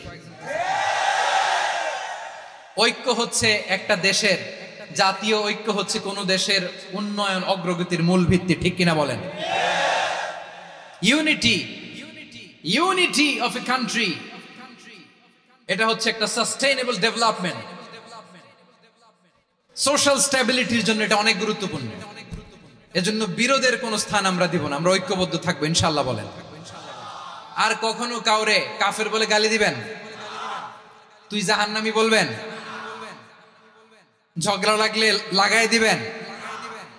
B: ঐক্য হচ্ছে একটা দেশের, জাতীয় ঐক্য হচ্ছে কোন দেশের উন্নয়ন অগ্রগতির মূল ভিত্তি, ঠিক কিনা বলেন? ইউনিটি অফ এ কান্ট্রি, এটা হচ্ছে একটা সাস্টেইনেবল ডেভেলপমেন্ট, সোশ্যাল স্ট্যাবিলিটির জন্য এটা অনেক গুরুত্বপূর্ণ। এজন্য বিরোধের কোনো স্থান আমরা দিব না, আমরা ঐক্যবদ্ধ থাকবো ইনশাআল্লাহ বলেন। আর কখনো কাউরে কাফের বলে গালি দিবেন, তুই জাহান্নামী বলবেন, ঝগড়া লাগলে লাগাই দিবেন,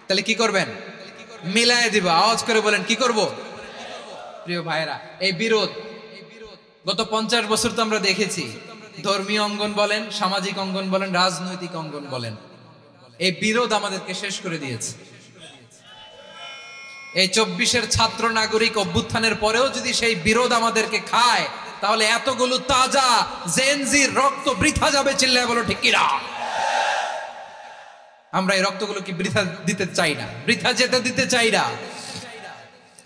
B: তাহলে কি করবেন? মিলায় দিব। আওয়াজ করে বলেন কি করব? প্রিয় ভাইরা, এই বিরোধ গত 50 বছর তো আমরা দেখেছি, ধর্মীয় অঙ্গন বলেন, সামাজিক অঙ্গন বলেন, রাজনৈতিক অঙ্গন বলেন, এই বিরোধ আমাদেরকে শেষ করে দিয়েছে। এই 24-এর ছাত্র নাগরিক অভ্যুত্থানের পরেও যদি সেই বিরোধ আমাদেরকে খায়, তাহলে এতগুলো তাজা জেনজির রক্ত বৃথা যাবে। চিল্লায় বলো ঠিক কিনা? আমরা এই রক্তগুলো কি বৃথা দিতে চাই না, বৃথা যেতে দিতে চাই না।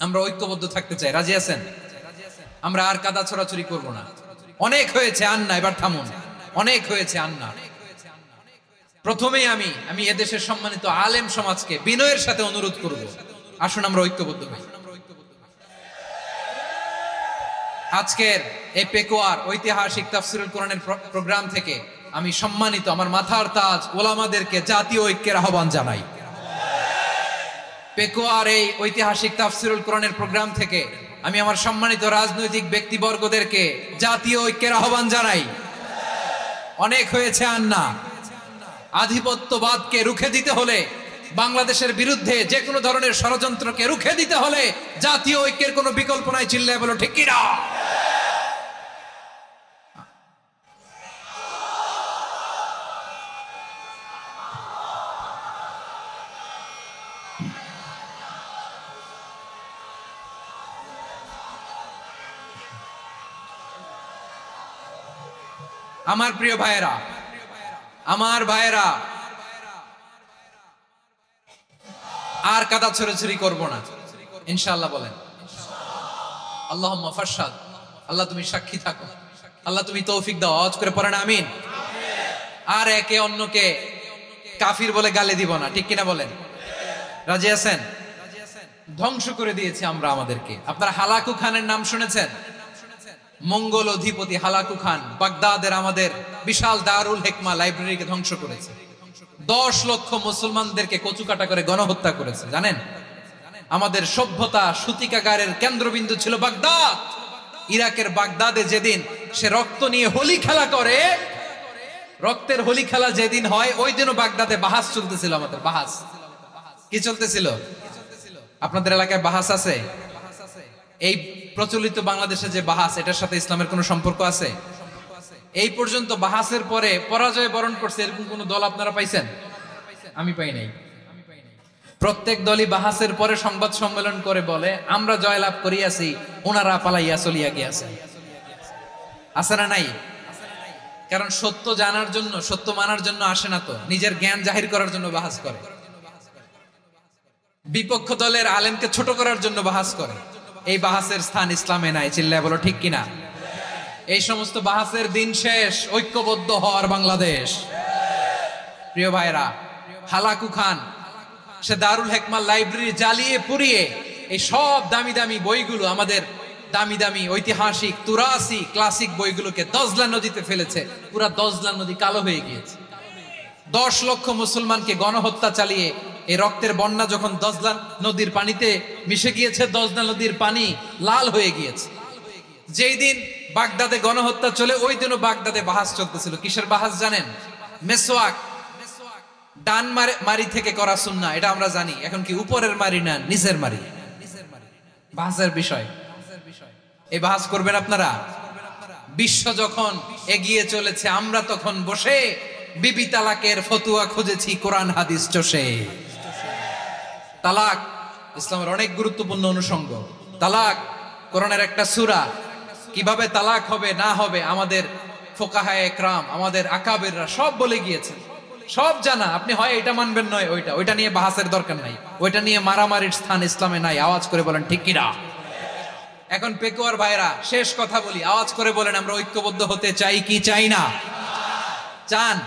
B: আমরা ঐক্যবদ্ধ থাকতে চাই। রাজি আছেন? আমরা আর কাদা ছড়াছড়ি করবো না। অনেক হয়েছে আন্না, এবার থামুন। অনেক হয়েছে আন্না। প্রথমেই আমি এদেশের সম্মানিত আলেম সমাজকে বিনয়ের সাথে অনুরোধ করব, আসুন আমরা ঐক্যবদ্ধ হই। আজকের এই পেকুয়ার ঐতিহাসিক তাফসীরুল কোরআনের প্রোগ্রাম থেকে আমি সম্মানিত আমার মাথার তাজ ওলামাদেরকে জাতীয় ঐক্যের আহ্বান জানাই। পেকুয়ার এই ঐতিহাসিক তাফসীরুল কোরআনের প্রোগ্রাম থেকে আমি আমার সম্মানিত রাজনৈতিক ব্যক্তিবর্গদেরকে জাতীয় ঐক্যের আহ্বান জানাই। অনেক হয়েছে আন্না। আধিপত্যবাদকে রুখে দিতে হলে, বাংলাদেশের বিরুদ্ধে যে কোনো ধরনের ষড়যন্ত্রকে রুখে দিতে হলে জাতীয় ঐক্যের কোনো বিকল্প নাই। চিল্লায় বলো ঠিক কিনা?
A: আমার প্রিয় ভাইয়েরা, আমার ভাইয়েরা, আর কাদা ছড়াছড়ি করব না ইনশাআল্লাহ। বলেন আল্লাহুম্মা ফাশহাদ। আল্লাহ তুমি সাক্ষী থাকো, আল্লাহ তুমি তৌফিক দাও। আওয়াজ করে পড়েন আমিন। আর একে অন্যকে কাফির বলে গালি দিব না, ঠিক কিনা বলেন? রাজি আছেন? ধ্বংস করে দিয়েছি আমরা আমাদেরকে। আপনারা হালাকু খানের নাম শুনেছেন? মঙ্গল অধিপতি হালাকু খান বাগদাদের আমাদের বিশাল দারুল হিকমা লাইব্রেরিকে ধ্বংস করেছে। 10 লক্ষ মুসলমানদেরকে কচুকাটা করে গণহত্যা করেছে। জানেন, আমাদের সভ্যতা সূতিকাগারের কেন্দ্রবিন্দু ছিল বাগদাদ। ইরাকের বাগদাদে যেদিন সে রক্ত নিয়ে হোলি খেলা করে, রক্তের হোলি খেলা যেদিন হয়, ওই দিনও বাগদাদে বাহাস চলতেছিল। আমাদের বাহাস কি চলতেছিল? আপনাদের এলাকায় বাহাস আছে? এই প্রচলিত বাংলাদেশে যে বাহাস, এটার সাথে ইসলামের কোনো সম্পর্ক আছে? এই পর্যন্ত বাহাসের পরে পরাজয় বরণ করছে এরকম কোন দল আপনারা পাইছেন? আমি পাই নাই। প্রত্যেক দলই বাহাসের পরে সংবাদ সম্মেলন করে বলে আমরা জয়লাভ করিয়াছি, ওনারা পালাইয়া চলিয়া গিয়াছেন। আছে না নাই? কারণ সত্য জানার জন্য, সত্য মানার জন্য আসে না তো, নিজের জ্ঞান জাহির করার জন্য বাহাস করে। বিপক্ষ দলের আলেমকে ছোট করার জন্য বাহাস করে। এই বাহাসের স্থান ইসলামে নাই। চিল্লায় বলো ঠিক কিনা? এই সমস্ত বাহাসের দিন শেষ। ঐক্যবদ্ধ হওয়ার বাংলাদেশ। প্রিয় ভাইরা, হালাকু খান সে দারুল হিকমা লাইব্রেরি জ্বালিয়ে পুড়িয়ে এই সব দামি দামি বইগুলো, আমাদের দামি দামি ঐতিহাসিক তুরাসি ক্লাসিক বইগুলোকে দজলা নদীতে ফেলেছে। পুরা দজলা নদী কালো হয়ে গিয়েছে। 10 লক্ষ মুসলমানকে গণহত্যা চালিয়ে এই রক্তের বন্যা যখন দজলা নদীর পানিতে মিশে গিয়েছে, দজলা নদীর পানি লাল হয়ে গিয়েছে। যেই দিন বাগদাদে গণহত্যা চলে, ওই দিনও বাগদাদে বাহাস চলতেছিল। কিসের বাহাস জানেন? মেসওয়াক, ডান মারি থেকে করা সুন্নাহ, এটা আমরা জানি। এখন কি উপরের মারি না নিচের মারি? বাহাসের বিষয়। এই বাহাস করবেন আপনারা? বিশ্ব যখন এগিয়ে চলেছে, আমরা তখন বসে বিবি তালাকের ফতুয়া খুঁজেছি কোরআন হাদিস চষে। তালাক ইসলামের অনেক গুরুত্বপূর্ণ অনুষঙ্গ। তালাক কোরআনের একটা সূরা। কিভাবে তালাক হবে না হবে আমাদের ফোকাহায়ে একরাম, আমাদের আকাবেররা সব বলে গিয়েছে, সব জানা। আপনি হয় এটা মানবেন, নয় ওইটা। ওইটা নিয়ে বাহাসের দরকার নাই, ওইটা নিয়ে মারামারির স্থান ইসলামে নাই। আওয়াজ করে বলেন ঠিক কিনা? এখন পেকুয়ার ভাইরা, শেষ কথা বলি, আওয়াজ করে বলেন আমরা ঐক্যবদ্ধ হতে চাই কি চাই না? চান?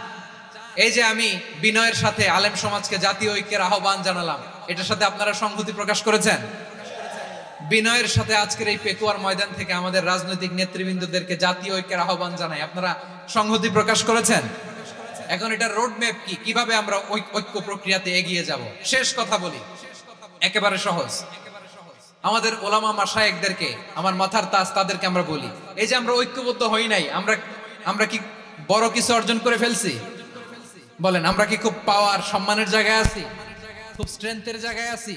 A: এই যে আমি বিনয়ের সাথে আলেম সমাজকে জাতীয় ঐক্যের আহ্বান জানালাম, এটার সাথে আপনারা সংহতি প্রকাশ করেছেন? বিনয়ের সাথে আজকের এই পেকুয়ার ময়দান থেকে আমাদের রাজনৈতিক নেতৃবৃন্দদেরকে জাতীয় ঐক্যের আহ্বান জানাই, আপনারা সংহতি প্রকাশ করেছেন? এখন এটা রোড ম্যাপ কি, কিভাবে আমরা ঐক্য প্রক্রিয়াতে এগিয়ে যাব? শেষ কথা বলি, একেবারে সহজ। আমাদের ওলামা মাশায়েখদেরকে, আমার মাথার তাজ, তাদেরকে আমরা বলি, এই যে আমরা ঐক্যবদ্ধ হই নাই, আমরা কি বড় কিছু অর্জন করে ফেলছি? বলেন, আমরা কি খুব পাওয়ার সম্মানের জায়গায় আছি? খুব স্ট্রেংথের জায়গায় আছি?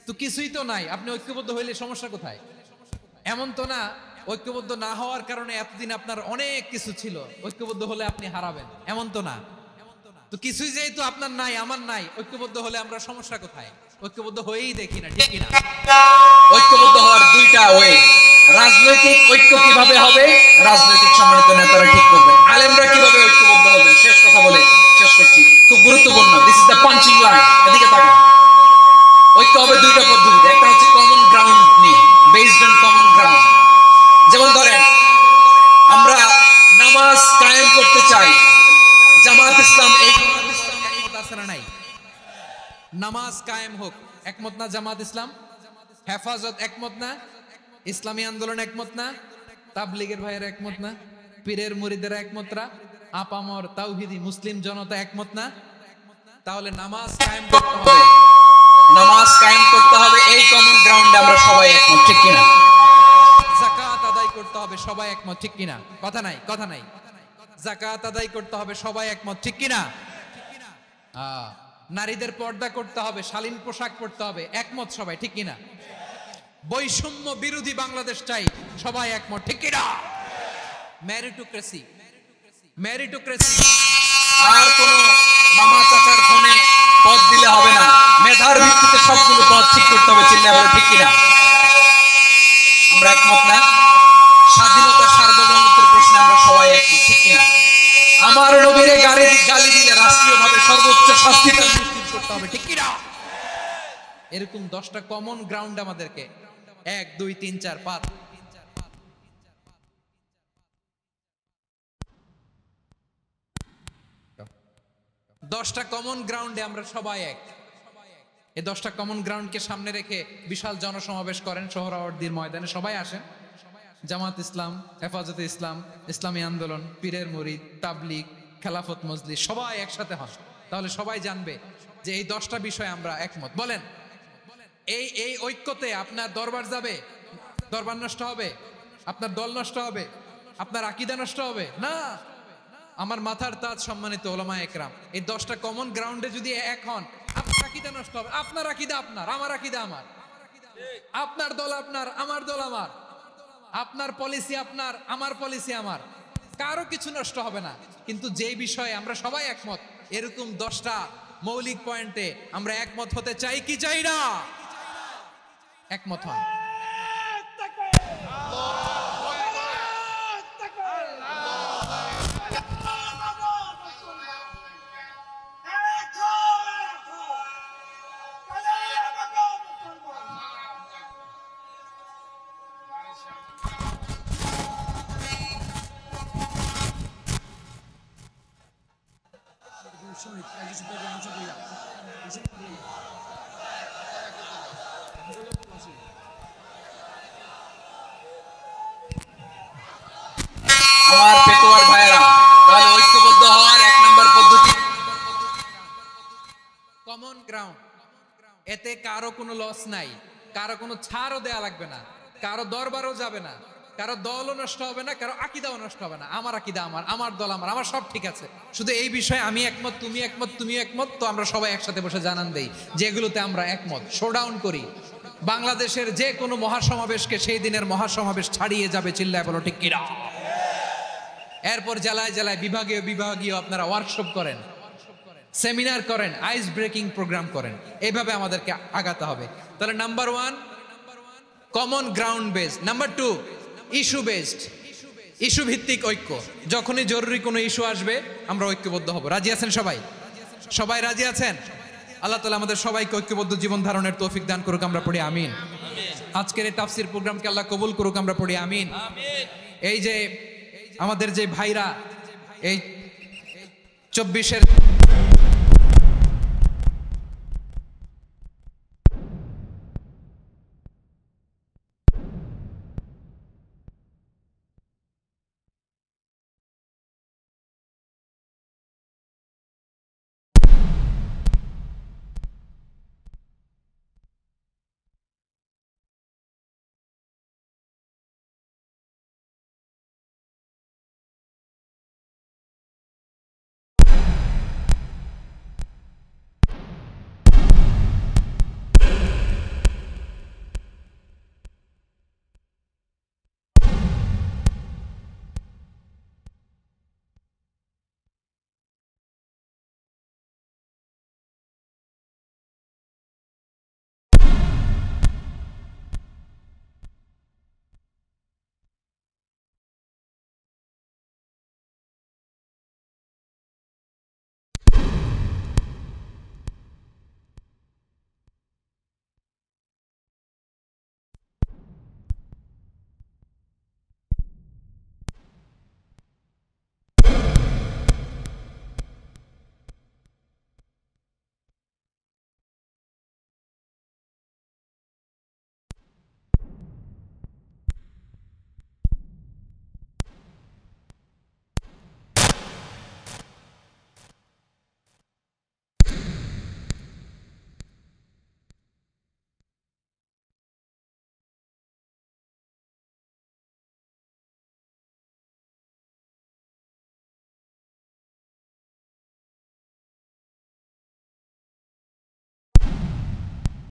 A: তো কিছুই তো নাই। আপনি ঐক্যবদ্ধ হইলে সমস্যা কোথায়? এমন তো না ঐক্যবদ্ধ না হওয়ার কারণে এতদিন আপনার অনেক কিছু ছিল, ঐক্যবদ্ধ হলে আপনি হারাবেন, এমন তো না। তো কিছুই যেহেতু আপনার নাই, আমার নাই, ঐক্যবদ্ধ হলে আমরা সমস্যা কোথায়? ঐক্যবদ্ধ হয়েই দেখি না, ঠিক কিনা? ঐক্যবদ্ধ হওয়ার দুইটা ওয়ে। রাজনৈতিক ঐক্য কিভাবে হবে? রাজনৈতিক সম্মানিত নেতারা ঠিক করবেন। আলেমরা কিভাবে ঐক্যবদ্ধ হবে? শেষ কথা বলে শেষ করছি, খুব গুরুত্বপূর্ণ। This is the punching line. এদিকে তাকান। ঐক্য হবে দুইটা পদ্ধতিতে। একটা হচ্ছে কমন গ্রাউন্ড নিয়ে, বেসড অন কমন গ্রাউন্ড। যেমন ধরেন, আমরা নামাজ কায়েম করতে চাই, জামাত ইসলাম একমত আছে না নাই? নামাজ কায়েম হোক, একমত না জামাত ইসলাম? হেফাজত একমত না? ইসলামী আন্দোলন একমত না? তাবলীগের ভাইয়েরা একমত না? পীরের মুরিদেরা একমত না? আপামর তাওহীদি মুসলিম জনতা একমত না? তাহলে নামাজ কায়েম করতে হবে, নামাজ কায়েম করতে হবে এই কমন গ্রাউন্ডে আমরা সবাই একমত, ঠিক কিনা? যাকাত আদায় করতে হবে, সবাই একমত, ঠিক কিনা? কথা নাই, কথা নাই। যাকাত আদায় করতে হবে, সবাই একমত, ঠিক কিনা? নারীদের পর্দা করতে হবে, শালীন পোশাক পরতে হবে, একমত সবাই, ঠিক কিনা? বৈষম্য বিরোধী বাংলাদেশ চাই, সবাই একমত, ঠিক কিনা? Meritocracy, meritocracy. আর কোন মামা চাচার ফোনে পদ দিলে হবে না, মেধার ভিত্তিতে সবগুলো পদ ঠিক করতে হবে, চিল্লায় বলো ঠিক কিনা? আমরা একমত না? স্বাধীনতা সার্বভৌমত্বের প্রশ্নে আমরা সবাই একমত, ঠিক কিনা? আমার নবীরে গালি দিলে রাষ্ট্রীয়ভাবে সর্বোচ্চ শাস্তি নিশ্চিত করতে হবে, ঠিক কি না? এরকম 10টা কমন গ্রাউন্ড আমাদেরকে 1 2 3 4 5 10টা কমন গ্রাউন্ডে আমরা সবাই এক। এই 10টা কমন গ্রাউন্ডকে সামনে রেখে বিশাল জনসমাবেশ করেন সোহরাওয়ার্দীর ময়দানে, সবাই আসেন। জামাত ইসলাম, হেফাজতে ইসলাম, ইসলামী আন্দোলন, পীরের মুরিদ, তাবলিগ, খেলাফত মজলিস সবাই একসাথে হন, তাহলে সবাই জানবে যে এই 10টা বিষয়ে আমরা একমত। বলেন, এই ঐক্যতে আপনার দরবার যাবে? দরবার নষ্ট হবে? আপনার দল নষ্ট হবে? আপনার আকীদা নষ্ট হবে? না। আমার মাথার তাজ সম্মানিত উলামা একরাম, এই 10টা কমন গ্রাউন্ডে যদি এক হন, আপনার আকীদা নষ্ট হবে? আপনার আকীদা আপনার, আমার আকীদা আমার, আপনার দল আপনার, আমার দল আমার, আপনার পলিসি আপনার, আমার পলিসি আমার, কারো কিছু নষ্ট হবে না। কিন্তু যে বিষয়ে আমরা সবাই একমত, এরকম 10টা মৌলিক পয়েন্টে আমরা একমত হতে চাই কি চাই না? একমত হন। আমার পেটোয়ার ভাইরা, তাহলে ঐক্যবদ্ধ হওয়ার 1 নম্বর পদ্ধতি কমন গ্রাউন্ড। এতে কারো কোনো লস নাই, কারো কোনো ছাড়ও দেয়া লাগবে না, কারো দরবারও যাবে না, কারো দলও নষ্ট হবে না, কারো আকীদাও নষ্ট হবে না। আমার আকীদা আমার, আমার দল আমার, আমার সব ঠিক আছে। শুধু এই বিষয়ে আমি একমত, তুমি একমত, তুমি একমত, তো আমরা সবাই একসাথে বসে জানান দেই যেগুলোতে আমরা একমত, শোডাউন করি। বাংলাদেশের যে কোনো মহাসমাবেশকে সেই দিনের মহাসমাবেশ ছাড়িয়ে যাবে, চিল্লায় বলো ঠিক কিনা? এরপর জেলায় জেলায় বিভাগীয় আপনারা ওয়ার্কশপ করেন, সেমিনার করেন, আইস ব্রেকিং প্রোগ্রাম করেন, এইভাবে আমাদেরকে আগাতে হবে। তাহলে number 1 common ground based. Number 2 issue based, issue ভিত্তিক ঐক্য। যখনই জরুরি কোনো ইস্যু আসবে আমরা ঐক্যবদ্ধ হব। রাজি আছেন সবাই? সবাই রাজি আছেন? আল্লাহ তাআলা আমাদের সবাইকে ঐক্যবদ্ধ জীবন ধারণের তৌফিক দান করুক, আমরা পড়ি আমিন। আজকের এই তাফসীর প্রোগ্রামকে আল্লাহ কবুল করুক, আমরা পড়ি আমিন। এই যে আমাদের যে ভাইরা এই 24-এর